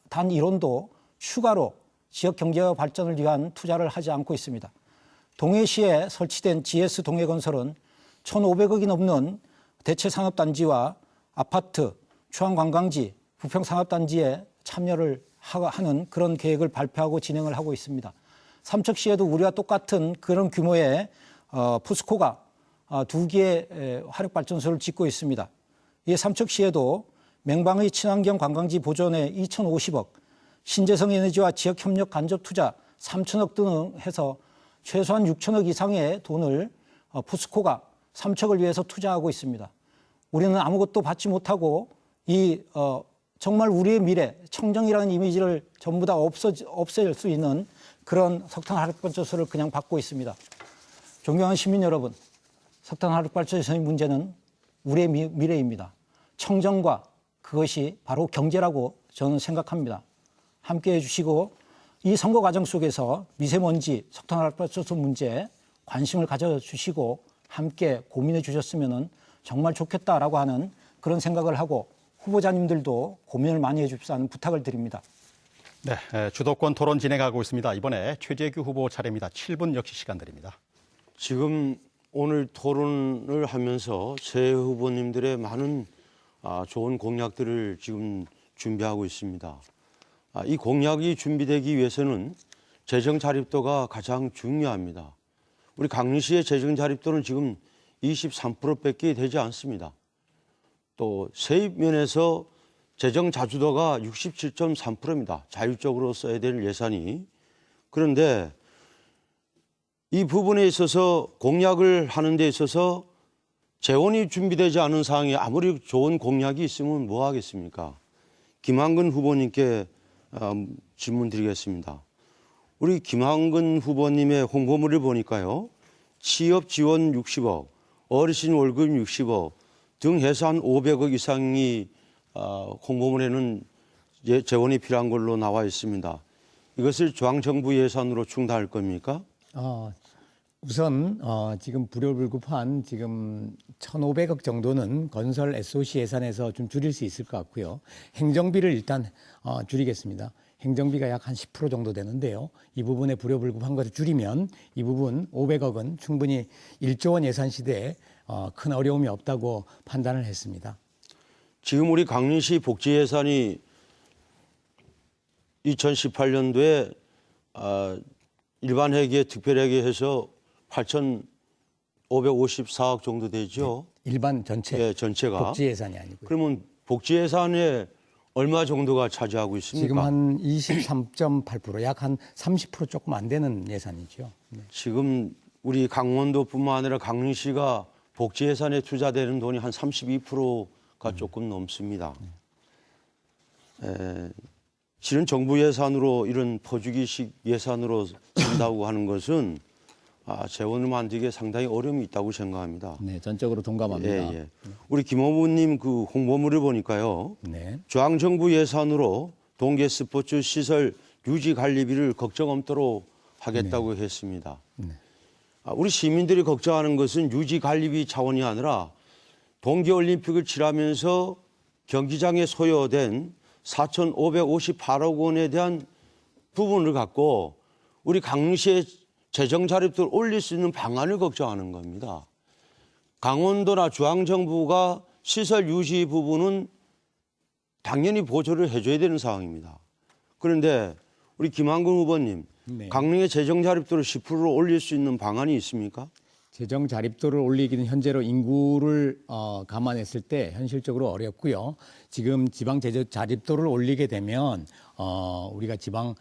1원도 추가로 지역 경제와 발전을 위한 투자를 하지 않고 있습니다. 동해시에 설치된 GS 동해건설은 1,500억이 넘는 대체산업단지와 아파트, 추안관광지, 부평산업단지에 참여를 하는 그런 계획을 발표하고 진행을 하고 있습니다. 삼척시에도 우리와 똑같은 그런 규모의 포스코가 2개의 화력발전소를 짓고 있습니다. 이 삼척시에도 맹방의 친환경 관광지 보존에 2,050억, 신재생 에너지와 지역협력 간접 투자 3,000억 등 해서 최소한 6,000억 이상의 돈을 포스코가 삼척을 위해서 투자하고 있습니다. 우리는 아무것도 받지 못하고 정말 우리의 미래, 청정이라는 이미지를 전부 다 없앨 수 있는 그런 석탄 화력발전소를 그냥 받고 있습니다. 존경하는 시민 여러분, 석탄 화력발전소의 문제는 우리의 미래입니다. 청정과 그것이 바로 경제라고 저는 생각합니다. 함께해 주시고 이 선거 과정 속에서 미세먼지, 석탄 화력발전소 문제에 관심을 가져주시고 함께 고민해 주셨으면 정말 좋겠다라고 하는 그런 생각을 하고 후보자님들도 고민을 많이 해 주십사는 부탁을 드립니다. 네, 주도권 토론 진행하고 있습니다. 이번에 최재규 후보 차례입니다. 7분 역시 시간 드립니다. 지금 오늘 토론을 하면서 새 후보님들의 많은 좋은 공약들을 지금 준비하고 있습니다. 이 공약이 준비되기 위해서는 재정 자립도가 가장 중요합니다. 우리 강릉시의 재정 자립도는 지금 23%밖에 되지 않습니다. 또 세입 면에서 재정 자주도가 67.3%입니다. 자율적으로 써야 될 예산이. 그런데 이 부분에 있어서 공약을 하는 데 있어서 재원이 준비되지 않은 상황에 아무리 좋은 공약이 있으면 뭐 하겠습니까? 김한근 후보님께 질문 드리겠습니다. 우리 김한근 후보님의 홍보물을 보니까요. 취업 지원 60억, 어르신 월급 60억 등 해서 한 500억 이상이 홍보물에는 재원이 필요한 걸로 나와 있습니다. 이것을 중앙정부 예산으로 충당할 겁니까? 우선 지금 불효불급한 지금 1,500억 정도는 건설 SOC 예산에서 좀 줄일 수 있을 것 같고요. 행정비를 일단 줄이겠습니다. 행정비가 약 한 10% 정도 되는데요. 이 부분에 불효불급한 것을 줄이면 이 부분 500억은 충분히 1조 원 예산 시대에 큰 어려움이 없다고 판단을 했습니다. 지금 우리 강릉시 복지 예산이 2018년도에 일반 회계, 특별 회계해서 8,554억 정도 되죠. 일반 전체 예, 전체가. 복지 예산이 아니고요. 그러면 복지 예산에 얼마 정도가 차지하고 있습니까? 지금 한 23.8%, 약 한 30% 조금 안 되는 예산이죠. 네. 지금 우리 강원도뿐만 아니라 강릉시가 복지 예산에 투자되는 돈이 한 32%가 조금 넘습니다. 실은 정부 예산으로 이런 퍼주기식 예산으로 쓴다고 하는 것은 재원을 만들기에 상당히 어려움이 있다고 생각합니다. 네, 전적으로 동감합니다. 예. 우리 김어부님 그 홍보물을 보니까요. 네. 중앙정부 예산으로 동계 스포츠 시설 유지 관리비를 걱정 없도록 하겠다고 했습니다. 우리 시민들이 걱정하는 것은 유지 관리비 차원이 아니라 동계올림픽을 치르면서 경기장에 소요된 4,558억 원에 대한 부분을 갖고 우리 강릉시의 재정 자립도를 올릴 수 있는 방안을 걱정하는 겁니다. 강원도나 중앙정부가 시설 유지 부분은 당연히 보조를 해줘야 되는 상황입니다. 그런데 우리 김한근 후보님, 네. 강릉의 재정 자립도를 10%로 올릴 수 있는 방안이 있습니까? 재정 자립도를 올리기는 현재로 인구를 감안했을 때 현실적으로 어렵고요. 지금 지방 재정 자립도를 올리게 되면 우리가 지방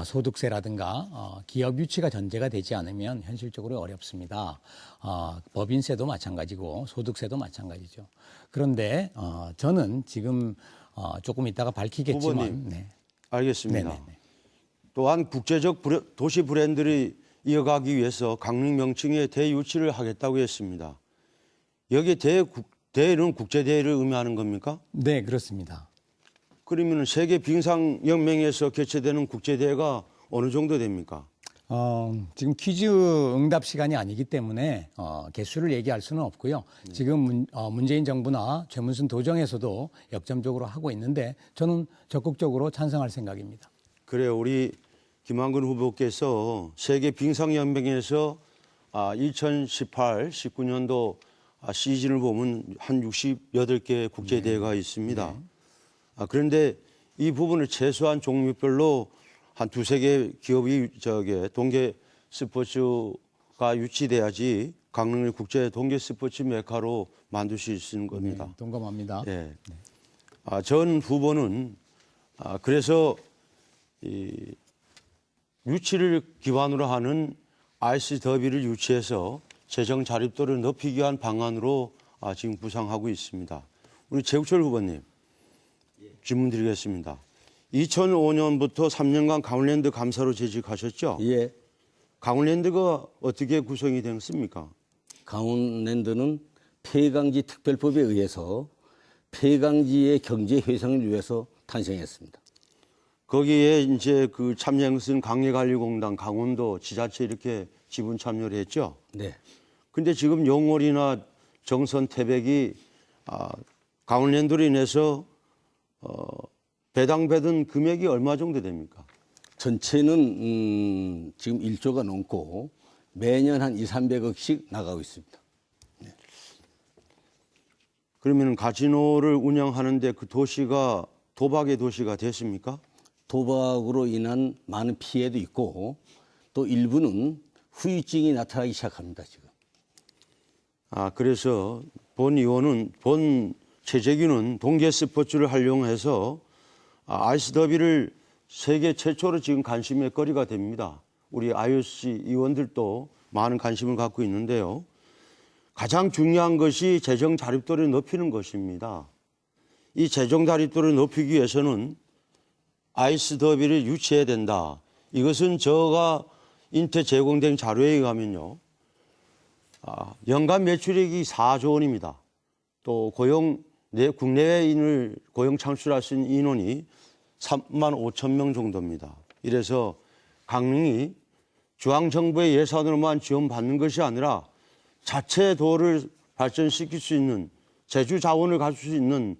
소득세라든가 기업 유치가 전제가 되지 않으면 현실적으로 어렵습니다. 법인세도 마찬가지고 소득세도 마찬가지죠. 그런데 저는 지금 조금 이따가 밝히겠지만 후보님, 네. 알겠습니다. 네네네. 또한 국제적 도시 브랜드를 이어가기 위해서 강릉 명칭의 대유치를 하겠다고 했습니다. 여기에 대는 국제대회를 의미하는 겁니까? 네, 그렇습니다. 그러면 세계 빙상연맹에서 개최되는 국제대회가 어느 정도 됩니까? 지금 퀴즈 응답 시간이 아니기 때문에 개수를 얘기할 수는 없고요. 지금 문재인 정부나 최문순 도정에서도 역점적으로 하고 있는데 저는 적극적으로 찬성할 생각입니다. 그래요. 우리 김한근 후보께서 세계 빙상연맹에서 2018, 19년도 시즌을 보면 한 68개 국제대회가 있습니다. 그런데 이 부분을 최소한 종목별로 한 두세 개 기업이 동계 스포츠가 유치돼야지 강릉을 국제 동계 스포츠 메카로 만들 수 있는 겁니다. 네, 동감합니다. 예. 전 후보는 그래서 이 유치를 기반으로 하는 아이스 더비를 유치해서 재정 자립도를 높이기 위한 방안으로 지금 구상하고 있습니다. 우리 최욱철 후보님 질문 드리겠습니다. 2005년부터 3년간 강원랜드 감사로 재직하셨죠? 예. 강원랜드가 어떻게 구성이 되었습니까? 강원랜드는 폐강지 특별법에 의해서 폐강지의 경제 회상을 위해서 탄생했습니다. 거기에 이제 그 참여했은 강해관리공단, 강원도 지자체 이렇게 지분 참여를 했죠. 네. 근데 지금 영월이나 정선, 태백이 강원랜드로 인해서 배당받은 금액이 얼마 정도 됩니까? 전체는 지금 1조가 넘고 매년 한 2, 300억씩 나가고 있습니다. 그러면 가지노를 운영하는데 그 도시가 도박의 도시가 됐습니까? 도박으로 인한 많은 피해도 있고 또 일부는 후유증이 나타나기 시작합니다, 지금. 그래서 본 최재규는 동계 스포츠를 활용해서 아이스 더비를 세계 최초로 지금 관심의 거리가 됩니다. 우리 IOC 의원들도 많은 관심을 갖고 있는데요. 가장 중요한 것이 재정 자립도를 높이는 것입니다. 이 재정 자립도를 높이기 위해서는 아이스 더비를 유치해야 된다. 이것은 저가 인태 제공된 자료에 의하면요. 연간 매출액이 4조 원입니다. 또 국내외인을 고용 창출할 수 있는 인원이 3만 5천 명 정도입니다. 이래서 강릉이 중앙정부의 예산으로만 지원받는 것이 아니라 자체 도를 발전시킬 수 있는 제주 자원을 가질 수 있는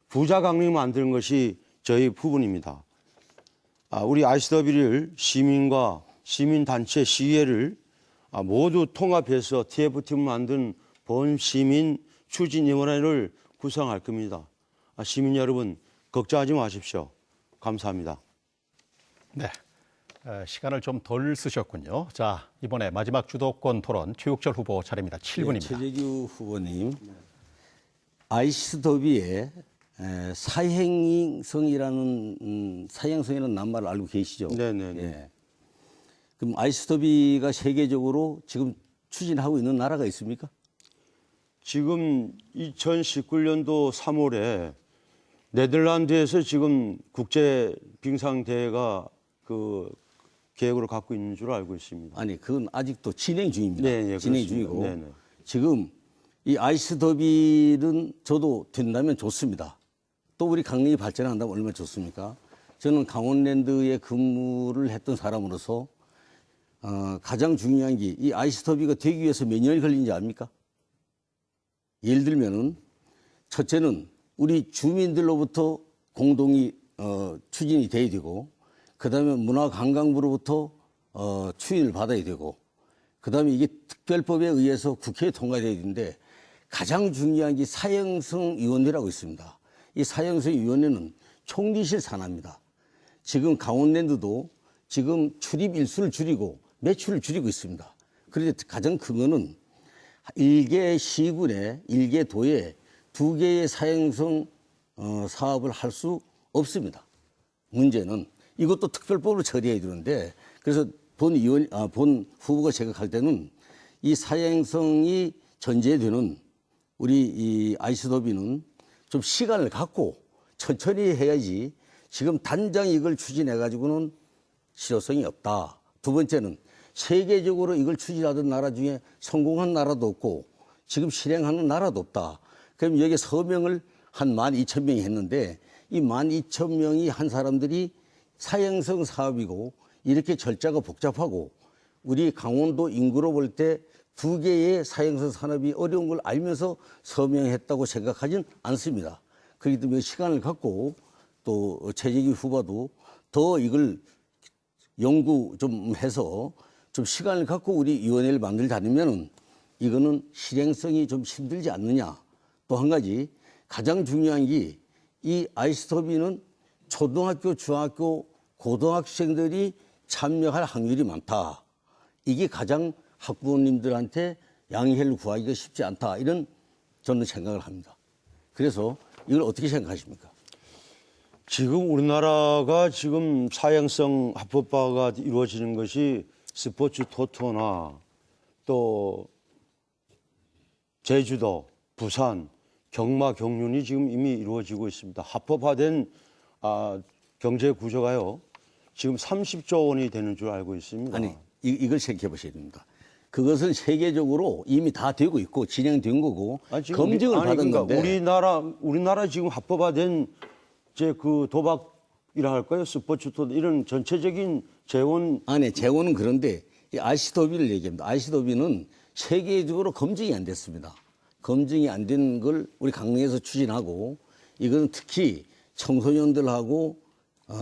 부자 강릉을 만드는 것이 저희 부분입니다. 우리 아이스더비를 시민과 시민단체, 시의회를 모두 통합해서 TF팀을 만든 본시민 추진위원회를 구성할 겁니다. 시민 여러분 걱정하지 마십시오. 감사합니다. 네. 시간을 좀 덜 쓰셨군요. 자, 이번에 마지막 주도권 토론 최욱철 후보 차례입니다. 7분입니다. 최재규 후보님, 아이시스 더비의 사행성이라는 낱말을 알고 계시죠? 네네. 예. 그럼 아이시스 더비가 세계적으로 지금 추진하고 있는 나라가 있습니까? 지금 2019년도 3월에 네덜란드에서 지금 국제 빙상 대회가 그 계획으로 갖고 있는 줄 알고 있습니다. 아니, 그건 아직도 진행 중입니다. 네, 진행 그렇습니다. 중이고 네, 네. 지금 이 아이스 더비는 저도 된다면 좋습니다. 또 우리 강릉이 발전한다면 얼마나 좋습니까? 저는 강원랜드에 근무를 했던 사람으로서 가장 중요한 게 이 아이스 더비가 되기 위해서 몇 년이 걸린지 압니까? 예를 들면은 첫째는 우리 주민들로부터 공동이 추진이 돼야 되고, 그다음에 문화관광부로부터 추진을 받아야 되고, 그다음에 이게 특별법에 의해서 국회에 통과돼야 되는데, 가장 중요한 게 사형성위원회라고 있습니다. 이 사형성위원회는 총리실 산하입니다. 지금 강원랜드도 지금 출입 일수를 줄이고 매출을 줄이고 있습니다. 그런데 가장 큰 거는 1개 시군에 1개 도에 2개의 사형성 사업을 할 수 없습니다. 문제는 이것도 특별법으로 처리해야 되는데, 그래서 본 후보가 생각할 때는 이 사형성이 전제되는 우리 이 아이스 더비는 좀 시간을 갖고 천천히 해야지 지금 당장 이걸 추진해가지고는 실효성이 없다. 두 번째는 세계적으로 이걸 추진하던 나라 중에 성공한 나라도 없고 지금 실행하는 나라도 없다. 그럼 여기 서명을 한 12,000명이 했는데 이 12,000명이 한 사람들이 사형성 사업이고 이렇게 절차가 복잡하고 우리 강원도 인구로 볼 때 2개의 사형성 산업이 어려운 걸 알면서 서명했다고 생각하진 않습니다. 그렇기 때문에 시간을 갖고 또 최재규 후보도 더 이걸 연구 좀 해서 좀 시간을 갖고 우리 위원회를 만들지 않으면 이거는 실행성이 좀 힘들지 않느냐. 또 한 가지 가장 중요한 게 이 아이스 더비는 초등학교, 중학교, 고등학생들이 참여할 확률이 많다. 이게 가장 학부모님들한테 양해를 구하기가 쉽지 않다. 이런 저는 생각을 합니다. 그래서 이걸 어떻게 생각하십니까? 지금 우리나라가 지금 사형성 합법화가 이루어지는 것이 스포츠 토토나 또 제주도, 부산, 경마, 경륜이 지금 이미 이루어지고 있습니다. 합법화된 경제 구조가요. 지금 30조 원이 되는 줄 알고 있습니다. 아니, 이걸 생각해 보셔야 됩니다. 그것은 세계적으로 이미 다 되고 있고 진행된 거고 지금 검증을 그러니까 받았는데 우리나라 지금 합법화된 이제 그 도박이라 할까요? 스포츠 토 이런 전체적인 재원 아니 재원은 그런데 이 아이시더비를 얘기합니다. 아이시더비는 세계적으로 검증이 안 됐습니다. 검증이 안 된 걸 우리 강릉에서 추진하고 이거는 특히 청소년들하고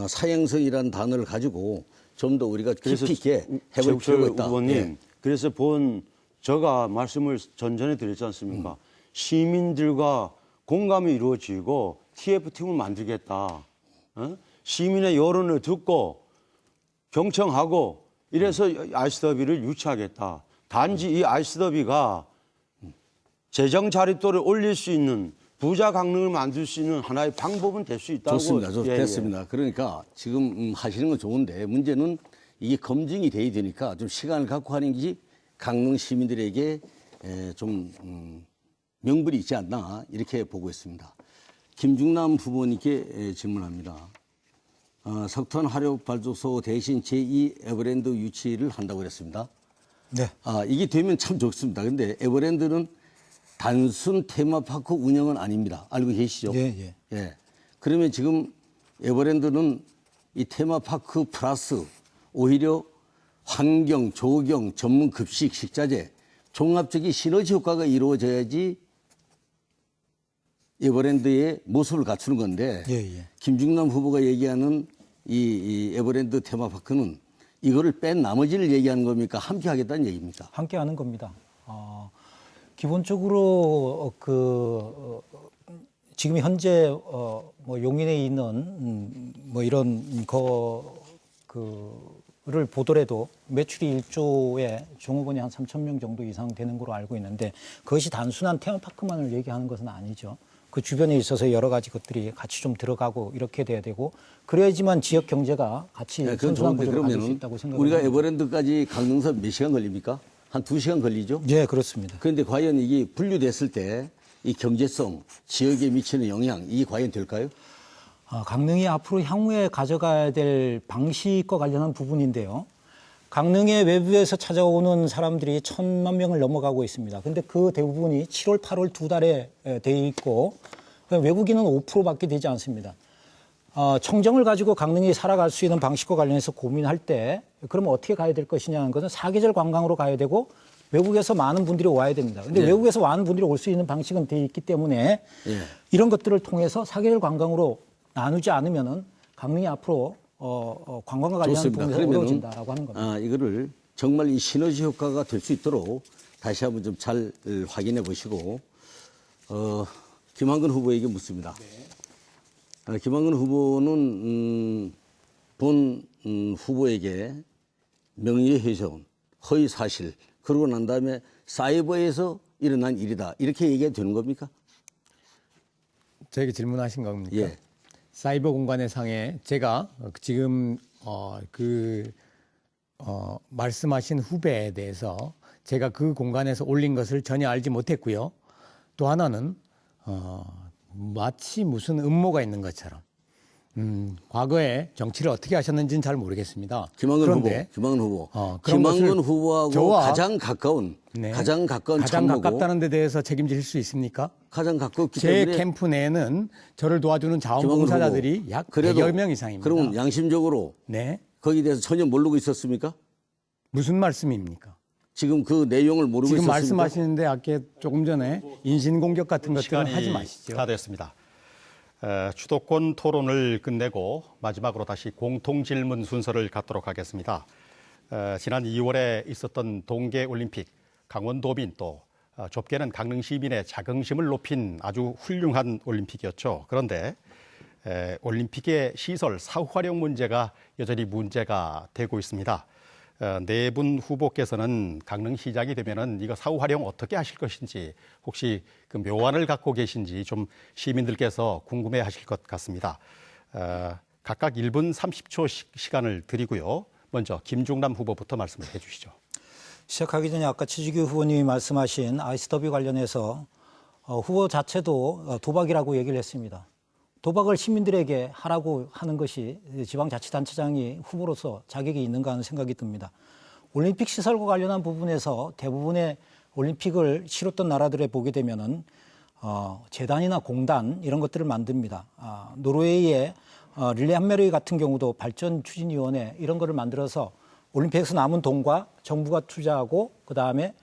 사형성이라는 단어를 가지고 좀 더 우리가 깊이 있게 해볼 필요가 있다. 후보님, 예. 그래서 제가 말씀을 전전에 드렸지 않습니까? 시민들과 공감이 이루어지고 TF팀을 만들겠다. 시민의 여론을 듣고 경청하고 이래서 아이스더비를 유치하겠다. 단지 이 아이스더비가 재정 자립도를 올릴 수 있는 부자 강릉을 만들 수 있는 하나의 방법은 될 수 있다고. 좋습니다. 됐습니다. 그러니까 지금 하시는 건 좋은데 문제는 이게 검증이 돼야 되니까 좀 시간을 갖고 하는 게 강릉 시민들에게 좀 명분이 있지 않나 이렇게 보고 있습니다. 김중남 후보님께 질문합니다. 석탄 화력 발전소 대신 제2 에버랜드 유치를 한다고 그랬습니다. 네. 이게 되면 참 좋습니다. 근데 에버랜드는 단순 테마파크 운영은 아닙니다. 알고 계시죠? 예. 예. 그러면 지금 에버랜드는 이 테마파크 플러스 오히려 환경, 조경, 전문 급식, 식자재, 종합적인 시너지 효과가 이루어져야지 에버랜드의 모습을 갖추는 건데 예. 김중남 후보가 얘기하는 이 에버랜드 테마파크는 이거를 뺀 나머지를 얘기하는 겁니까? 함께 하겠다는 얘기입니까? 함께 하는 겁니다. 기본적으로 지금 현재 뭐 용인에 있는 뭐 이런 그를 보더라도 매출이 1조에 종업원이 한 3천 명 정도 이상 되는 걸로 알고 있는데 그것이 단순한 테마파크만을 얘기하는 것은 아니죠. 그 주변에 있어서 여러 가지 것들이 같이 좀 들어가고 이렇게 돼야 되고 그래야지만 지역 경제가 같이 네, 그건 선순환 좋은데 구조로 가질 수 그러면 있다고 생각합니다. 우리가 에버랜드까지 강릉선 몇 시간 걸립니까? 한 2시간 걸리죠? 네, 그렇습니다. 그런데 과연 이게 분류됐을 때 이 경제성, 지역에 미치는 영향, 이게 과연 될까요? 강릉이 앞으로 향후에 가져가야 될 방식과 관련한 부분인데요. 강릉의 외부에서 찾아오는 사람들이 1,000만 명을 넘어가고 있습니다. 근데 그 대부분이 7월, 8월 두 달에 돼 있고 외국인은 5%밖에 되지 않습니다. 청정을 가지고 강릉이 살아갈 수 있는 방식과 관련해서 고민할 때 그러면 어떻게 가야 될 것이냐는 것은 사계절 관광으로 가야 되고 외국에서 많은 분들이 와야 됩니다. 근데 네. 외국에서 많은 분들이 올 수 있는 방식은 돼 있기 때문에 예. 이런 것들을 통해서 사계절 관광으로 나누지 않으면은 강릉이 앞으로 관광과 관련한 좋습니다. 부분에서 어려워진다라고 하는 겁니다. 이거를 정말 이 시너지 효과가 될 수 있도록 다시 한번 좀 잘 확인해 보시고 김한근 후보에게 묻습니다. 김한근 후보는 본 후보에게 명예훼손, 허위 사실 그러고 난 다음에 사이버에서 일어난 일이다 이렇게 얘기해도 되는 겁니까? 저에게 질문하신 겁니까? 예. 사이버 공간의 상에 제가 지금 말씀하신 후배에 대해서 제가 그 공간에서 올린 것을 전혀 알지 못했고요. 또 하나는 마치 무슨 음모가 있는 것처럼 과거에 정치를 어떻게 하셨는지는 잘 모르겠습니다. 김한근 그런데 후보. 그런 김한근 것을 후보하고 저와 가장 가까운 가장 참모고 가깝다는 데 대해서 책임질 수 있습니까? 가장 가깝기 제 때문에 캠프 내에는 저를 도와주는 김한근 자원봉사자들이 후보. 약 그래도 100여 명 이상입니다. 그럼 양심적으로 네. 거기에 대해서 전혀 모르고 있었습니까? 무슨 말씀입니까? 지금 그 내용을 모르고 지금 있었습니까? 말씀하시는데 아까 조금 전에 인신공격 같은 것들은 시간이 하지 마시죠. 다 됐습니다. 주도권 토론을 끝내고 마지막으로 다시 공통질문 순서를 갖도록 하겠습니다. 지난 2월에 있었던 동계올림픽 강원도민 또 좁게는 강릉 시민의 자긍심을 높인 아주 훌륭한 올림픽이었죠. 그런데 올림픽의 시설 사후 활용 문제가 여전히 문제가 되고 있습니다. 네 분 후보께서는 강릉시장이 되면은 이거 사후 활용 어떻게 하실 것인지 혹시 그 묘안을 갖고 계신지 좀 시민들께서 궁금해 하실 것 같습니다. 각각 1분 30초 시간을 드리고요. 먼저 김중남 후보부터 말씀을 해 주시죠. 시작하기 전에 아까 최지규 후보님이 말씀하신 아이스더비 관련해서 후보 자체도 도박이라고 얘기를 했습니다. 도박을 시민들에게 하라고 하는 것이 지방자치단체장이 후보로서 자격이 있는가 하는 생각이 듭니다. 올림픽 시설과 관련한 부분에서 대부분의 올림픽을 치렀던 나라들에 보게 되면은 재단이나 공단 이런 것들을 만듭니다. 노르웨이의 릴레 한메르이 같은 경우도 발전추진위원회 이런 거를 만들어서 올림픽에서 남은 돈과 정부가 투자하고 그다음에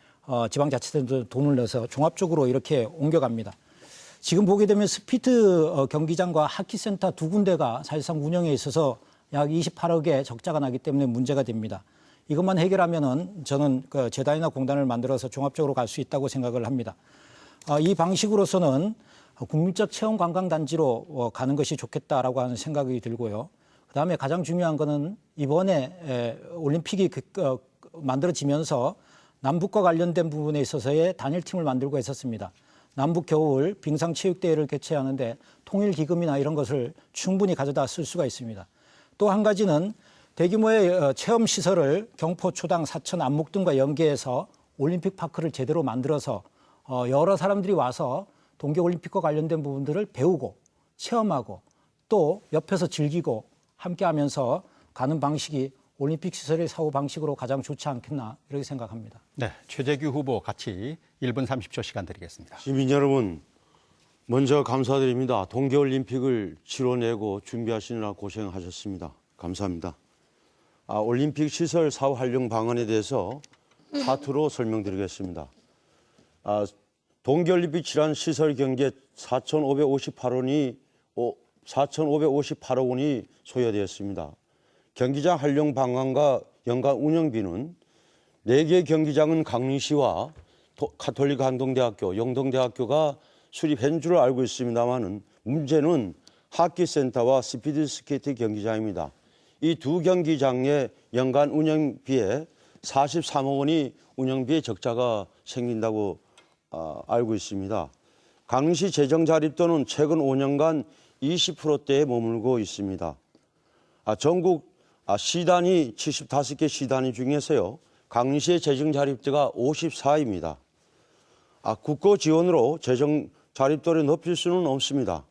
지방자치단체도 돈을 내서 종합적으로 이렇게 옮겨갑니다. 지금 보게 되면 스피드 경기장과 하키센터 두 군데가 사실상 운영에 있어서 약 28억의 적자가 나기 때문에 문제가 됩니다. 이것만 해결하면은 저는 그 재단이나 공단을 만들어서 종합적으로 갈 수 있다고 생각을 합니다. 이 방식으로서는 국민적 체험 관광단지로 가는 것이 좋겠다라고 하는 생각이 들고요. 그다음에 가장 중요한 거는 이번에 올림픽이 만들어지면서 남북과 관련된 부분에 있어서의 단일팀을 만들고 있었습니다. 남북 겨울 빙상체육대회를 개최하는데 통일기금이나 이런 것을 충분히 가져다 쓸 수가 있습니다. 또 한 가지는 대규모의 체험시설을 경포, 초당, 사천, 안목 등과 연계해서 올림픽 파크를 제대로 만들어서 여러 사람들이 와서 동계올림픽과 관련된 부분들을 배우고 체험하고 또 옆에서 즐기고 함께하면서 가는 방식이 올림픽 시설의 사후 방식으로 가장 좋지 않겠나 이렇게 생각합니다. 네, 최재규 후보 같이 1분 30초 시간 드리겠습니다. 시민 여러분, 먼저 감사드립니다. 동계올림픽을 치러내고 준비하시느라 고생하셨습니다. 감사합니다. 올림픽 시설 사후 활용 방안에 대해서 차트로 설명드리겠습니다. 동계올림픽 질환 시설 경기에 4,558억 원이 소요되었습니다. 경기장 활용 방안과 연간 운영비는 4개 경기장은 강릉시와 가톨릭 한동대학교, 영동대학교가 수립한 줄 알고 있습니다만은 문제는 하키센터와 스피드스케이트 경기장입니다. 이 두 경기장의 연간 운영비에 43억 원이 운영비에 적자가 생긴다고 알고 있습니다. 강릉시 재정 자립도는 최근 5년간 20%대에 머물고 있습니다. 전국 시단위 75개 시단위 중에서요. 강릉시의 재정 자립도가 54입니다. 국고 지원으로 재정 자립도를 높일 수는 없습니다.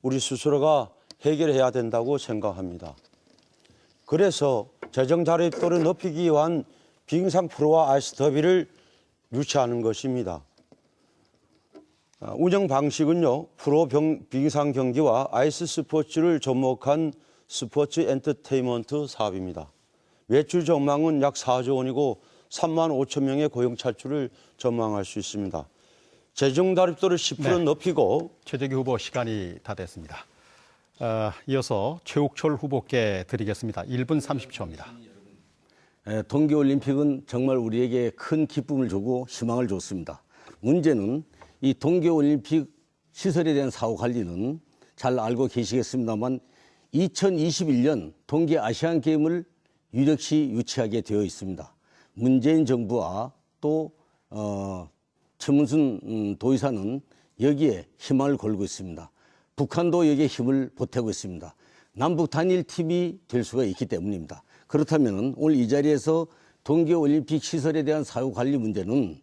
우리 스스로가 해결해야 된다고 생각합니다. 그래서 재정 자립도를 높이기 위한 빙상 프로와 아이스 더비를 유치하는 것입니다. 운영 방식은요. 프로 빙상 경기와 아이스 스포츠를 접목한 스포츠 엔터테인먼트 사업입니다. 매출 전망은 약 4조 원이고 3만 5천 명의 고용 창출을 전망할 수 있습니다. 재정 자립도를 10% 높이고 최재규 후보 시간이 다 됐습니다. 이어서 최욱철 후보께 드리겠습니다. 1분 30초입니다. 동계올림픽은 정말 우리에게 큰 기쁨을 주고 희망을 줬습니다. 문제는 이 동계올림픽 시설에 대한 사후 관리는 잘 알고 계시겠습니다만 2021년 동계아시안게임을 유력시 유치하게 되어 있습니다. 문재인 정부와 또 최문순 도의사는 여기에 희망을 걸고 있습니다. 북한도 여기에 힘을 보태고 있습니다. 남북 단일팀이 될 수가 있기 때문입니다. 그렇다면 오늘 이 자리에서 동계올림픽 시설에 대한 사후 관리 문제는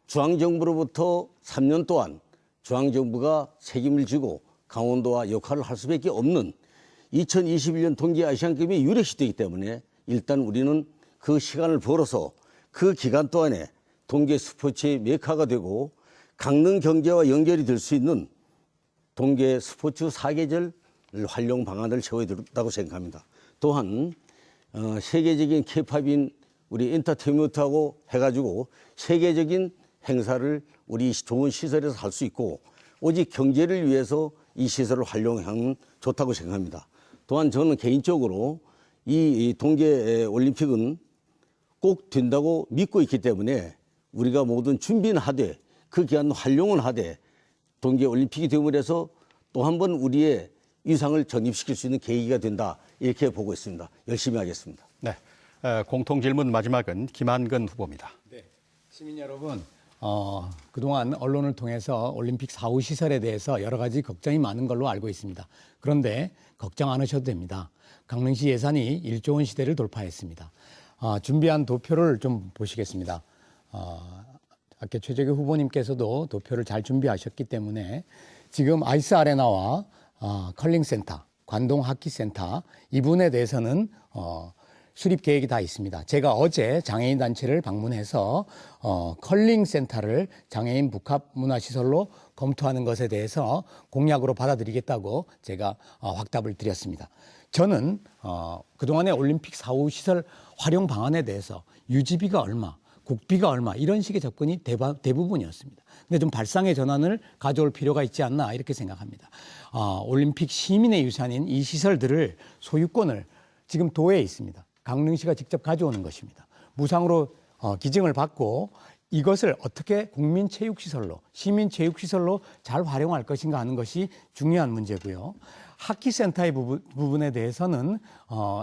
중앙정부로부터 3년 동안 중앙정부가 책임을 지고 강원도와 역할을 할 수밖에 없는 2021년 동계아시안게임이 유력시 되기 때문에 일단 우리는 그 시간을 벌어서 그 기간 동안에 동계 스포츠의 메카가 되고 강릉 경제와 연결이 될 수 있는 동계 스포츠 사계절 활용 방안을 세워야 된다고 생각합니다. 또한 세계적인 케이팝인 우리 엔터테인먼트하고 해가지고 세계적인 행사를 우리 좋은 시설에서 할 수 있고 오직 경제를 위해서 이 시설을 활용하면 좋다고 생각합니다. 또한 저는 개인적으로 이 동계올림픽은 꼭 된다고 믿고 있기 때문에 우리가 모든 준비는 하되 그 기간 활용은 하되 동계올림픽이 됨으로 해서 또 한 번 우리의 위상을 전입시킬 수 있는 계기가 된다 이렇게 보고 있습니다. 열심히 하겠습니다. 네, 공통 질문 마지막은 김한근 후보입니다. 네, 시민 여러분, 그동안 언론을 통해서 올림픽 사후 시설에 대해서 여러 가지 걱정이 많은 걸로 알고 있습니다. 그런데 걱정 안 하셔도 됩니다. 강릉시 예산이 1조 원 시대를 돌파했습니다. 준비한 도표를 좀 보시겠습니다. 아까 최재규 후보님께서도 도표를 잘 준비하셨기 때문에 지금 아이스 아레나와 컬링 센터, 관동 하키 센터 이 부분에 대해서는 수립 계획이 다 있습니다. 제가 어제 장애인 단체를 방문해서 컬링 센터를 장애인 복합 문화시설로 검토하는 것에 대해서 공약으로 받아들이겠다고 제가 확답을 드렸습니다. 저는 그동안의 올림픽 사후 시설 활용 방안에 대해서 유지비가 얼마, 국비가 얼마 이런 식의 접근이 대부분이었습니다. 근데 좀 발상의 전환을 가져올 필요가 있지 않나 이렇게 생각합니다. 올림픽 시민의 유산인 이 시설들을 소유권을 지금 도에 있습니다. 강릉시가 직접 가져오는 것입니다. 무상으로 기증을 받고 이것을 어떻게 국민체육시설로, 시민체육시설로 잘 활용할 것인가 하는 것이 중요한 문제고요. 하키센터의 부분에 대해서는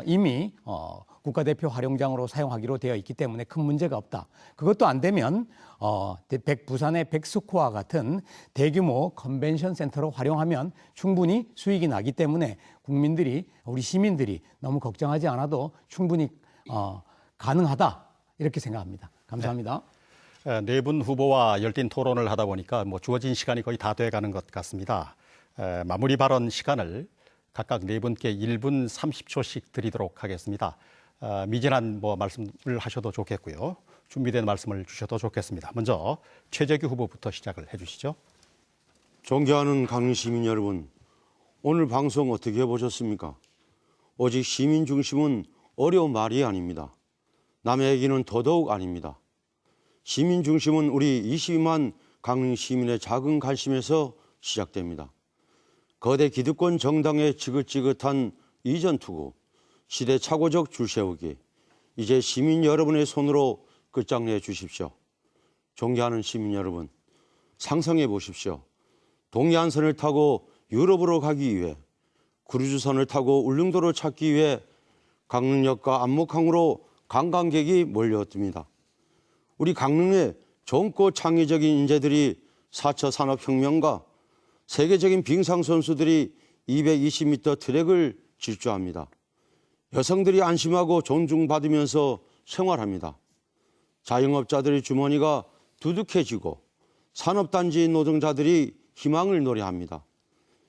이미 국가대표 활용장으로 사용하기로 되어 있기 때문에 큰 문제가 없다. 그것도 안 되면 부산의 백스코와 같은 대규모 컨벤션 센터로 활용하면 충분히 수익이 나기 때문에 국민들이, 우리 시민들이 너무 걱정하지 않아도 충분히 가능하다 이렇게 생각합니다. 감사합니다. 네 분 후보와 열띤 토론을 하다 보니까 주어진 시간이 거의 다 돼가는 것 같습니다. 마무리 발언 시간을 각각 네 분께 1분 30초씩 드리도록 하겠습니다. 미진한 말씀을 하셔도 좋겠고요. 준비된 말씀을 주셔도 좋겠습니다. 먼저 최재규 후보부터 시작을 해주시죠. 존경하는 강릉 시민 여러분, 오늘 방송 어떻게 보셨습니까? 오직 시민 중심은 어려운 말이 아닙니다. 남의 얘기는 더더욱 아닙니다. 시민 중심은 우리 22만 강릉 시민의 작은 관심에서 시작됩니다. 거대 기득권 정당의 지긋지긋한 이전 투구, 시대착오적 줄 세우기, 이제 시민 여러분의 손으로 끝장내 주십시오. 존경하는 시민 여러분, 상상해 보십시오. 동해안선을 타고 유럽으로 가기 위해, 크루즈선을 타고 울릉도를 찾기 위해 강릉역과 안목항으로 관광객이 몰려듭니다. 우리 강릉의 젊고 창의적인 인재들이 4차 산업혁명과 세계적인 빙상 선수들이 220m 트랙을 질주합니다. 여성들이 안심하고 존중받으면서 생활합니다. 자영업자들의 주머니가 두둑해지고 산업단지 노동자들이 희망을 노래합니다.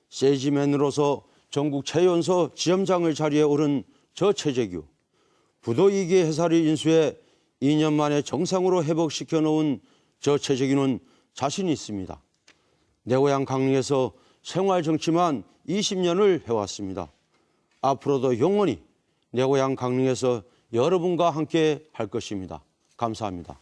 세지맨으로서 전국 최연소 지점장을 자리에 오른 저 최재규, 부도이기 회사를 인수해 2년 만에 정상으로 회복시켜 놓은 저 최재규는 자신이 있습니다. 내 고향 강릉에서 생활 정치만 20년을 해왔습니다. 앞으로도 영원히 내 고향 강릉에서 여러분과 함께 할 것입니다. 감사합니다.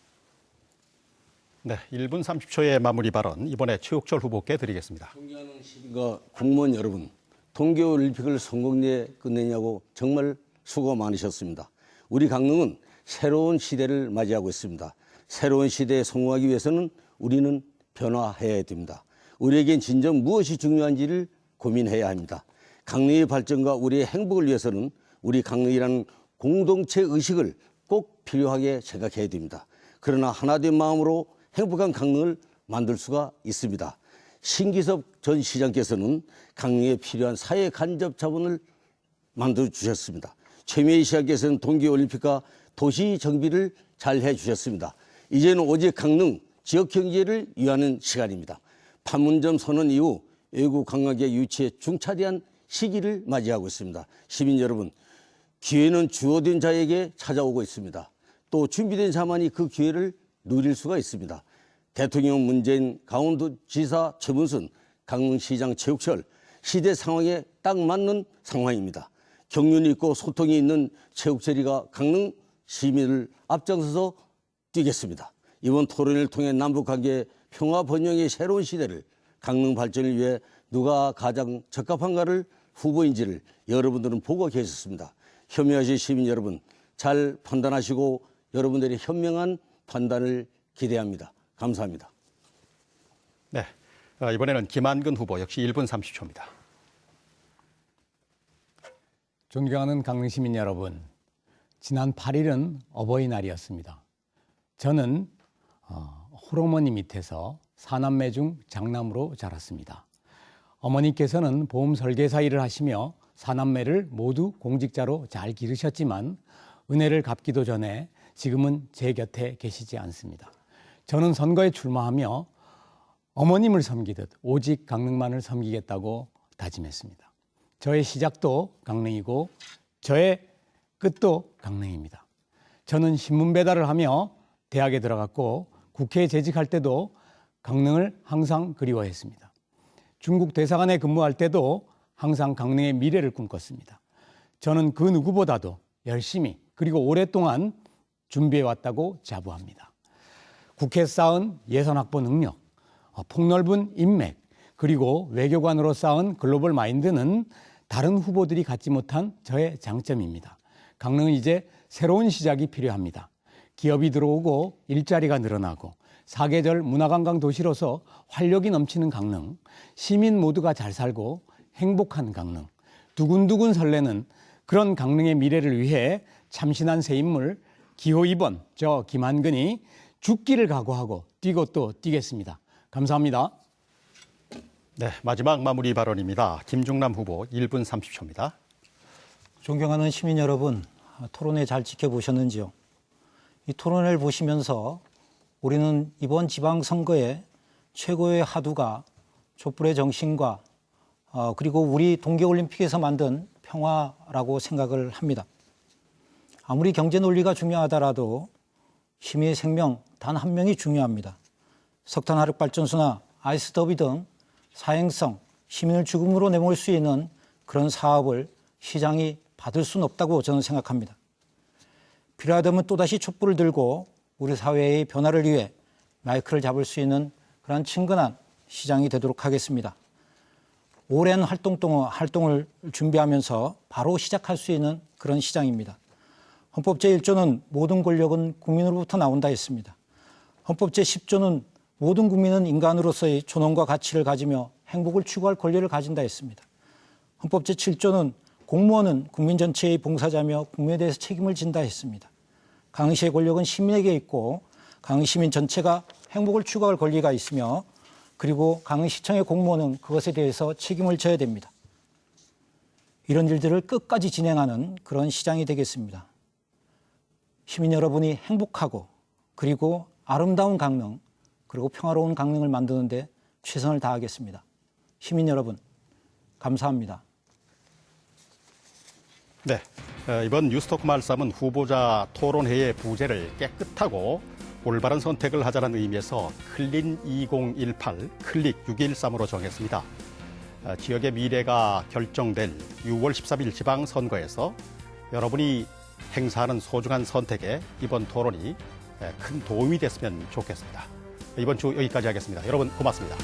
네, 1분 30초의 마무리 발언 이번에 최욱철 후보께 드리겠습니다. 존경하는 시민과 국무원 여러분, 동계올림픽을 성공리에 끝내냐고 정말 수고 많으셨습니다. 우리 강릉은 새로운 시대를 맞이하고 있습니다. 새로운 시대에 성공하기 위해서는 우리는 변화해야 됩니다. 우리에겐 진정 무엇이 중요한지를 고민해야 합니다. 강릉의 발전과 우리의 행복을 위해서는 우리 강릉이라는 공동체 의식을 꼭 필요하게 생각해야 됩니다. 그러나 하나된 마음으로 행복한 강릉을 만들 수가 있습니다. 신기섭 전 시장께서는 강릉에 필요한 사회 간접 자본을 만들어 주셨습니다. 최민희 시장께서는 동계올림픽과 도시 정비를 잘 해주셨습니다. 이제는 오직 강릉 지역 경제를 위하는 시간입니다. 판문점 선언 이후 외국 관광객 유치에 중차대한 시기를 맞이하고 있습니다. 시민 여러분, 기회는 주어진 자에게 찾아오고 있습니다. 또 준비된 자만이 그 기회를 누릴 수가 있습니다. 대통령 문재인, 강원도지사 최문순, 강릉시장 최욱철, 시대 상황에 딱 맞는 상황입니다. 경륜이 있고 소통이 있는 최욱철이가 강릉 시민을 앞장서서 뛰겠습니다. 이번 토론을 통해 남북관계 평화 번영의 새로운 시대를, 강릉 발전을 위해 누가 가장 적합한가를 후보인지를 여러분들은 보고 계셨습니다. 현명하신 시민 여러분, 잘 판단하시고 여러분들의 현명한 판단을 기대합니다. 감사합니다. 네, 이번에는 김한근 후보 역시 1분 30초입니다. 존경하는 강릉 시민 여러분, 지난 8일은 어버이날이었습니다. 저는 홀어머니 밑에서 4남매 중 장남으로 자랐습니다. 어머니께서는 보험 설계사 일을 하시며 4남매를 모두 공직자로 잘 기르셨지만 은혜를 갚기도 전에 지금은 제 곁에 계시지 않습니다. 저는 선거에 출마하며 어머님을 섬기듯 오직 강릉만을 섬기겠다고 다짐했습니다. 저의 시작도 강릉이고 저의 끝도 강릉입니다. 저는 신문 배달을 하며 대학에 들어갔고 국회에 재직할 때도 강릉을 항상 그리워했습니다. 중국 대사관에 근무할 때도 항상 강릉의 미래를 꿈꿨습니다. 저는 그 누구보다도 열심히 그리고 오랫동안 준비해왔다고 자부합니다. 국회 쌓은 예산 확보 능력, 폭넓은 인맥, 그리고 외교관으로 쌓은 글로벌 마인드는 다른 후보들이 갖지 못한 저의 장점입니다. 강릉은 이제 새로운 시작이 필요합니다. 기업이 들어오고 일자리가 늘어나고 사계절 문화관광 도시로서 활력이 넘치는 강릉, 시민 모두가 잘 살고 행복한 강릉, 두근두근 설레는 그런 강릉의 미래를 위해 참신한 새 인물 기호 2번 저 김한근이 죽기를 각오하고 뛰고 또 뛰겠습니다. 감사합니다. 네, 마지막 마무리 발언입니다. 김중남 후보 1분 30초입니다. 존경하는 시민 여러분, 토론회 잘 지켜보셨는지요? 이 토론회를 보시면서 우리는 이번 지방선거의 최고의 하두가 촛불의 정신과 그리고 우리 동계올림픽에서 만든 평화라고 생각을 합니다. 아무리 경제 논리가 중요하더라도 시민의 생명 단 한 명이 중요합니다. 석탄 화력 발전소나 아이스 더비 등 사행성, 시민을 죽음으로 내몰 수 있는 그런 사업을 시장이 받을 수는 없다고 저는 생각합니다. 필요하다면 또다시 촛불을 들고 우리 사회의 변화를 위해 마이크를 잡을 수 있는 그런 친근한 시장이 되도록 하겠습니다. 오랜 활동을 준비하면서 바로 시작할 수 있는 그런 시장입니다. 헌법 제1조는 모든 권력은 국민으로부터 나온다 했습니다. 헌법 제10조는 모든 국민은 인간으로서의 존엄과 가치를 가지며 행복을 추구할 권리를 가진다 했습니다. 헌법 제7조는 공무원은 국민 전체의 봉사자며 국민에 대해서 책임을 진다 했습니다. 강의시의 권력은 시민에게 있고 강의시민 전체가 행복을 추구할 권리가 있으며 그리고 강의시청의 공무원은 그것에 대해서 책임을 져야 됩니다. 이런 일들을 끝까지 진행하는 그런 시장이 되겠습니다. 시민 여러분이 행복하고 그리고 아름다운 강릉 그리고 평화로운 강릉을 만드는 데 최선을 다하겠습니다. 시민 여러분 감사합니다. 네, 이번 뉴스토크 말씀은 후보자 토론회의 부제를 깨끗하고 올바른 선택을 하자는 의미에서 클린 2018, 클릭 613으로 정했습니다. 지역의 미래가 결정될 6월 13일 지방선거에서 여러분이 행사하는 소중한 선택에 이번 토론이 큰 도움이 됐으면 좋겠습니다. 이번 주 여기까지 하겠습니다. 여러분 고맙습니다.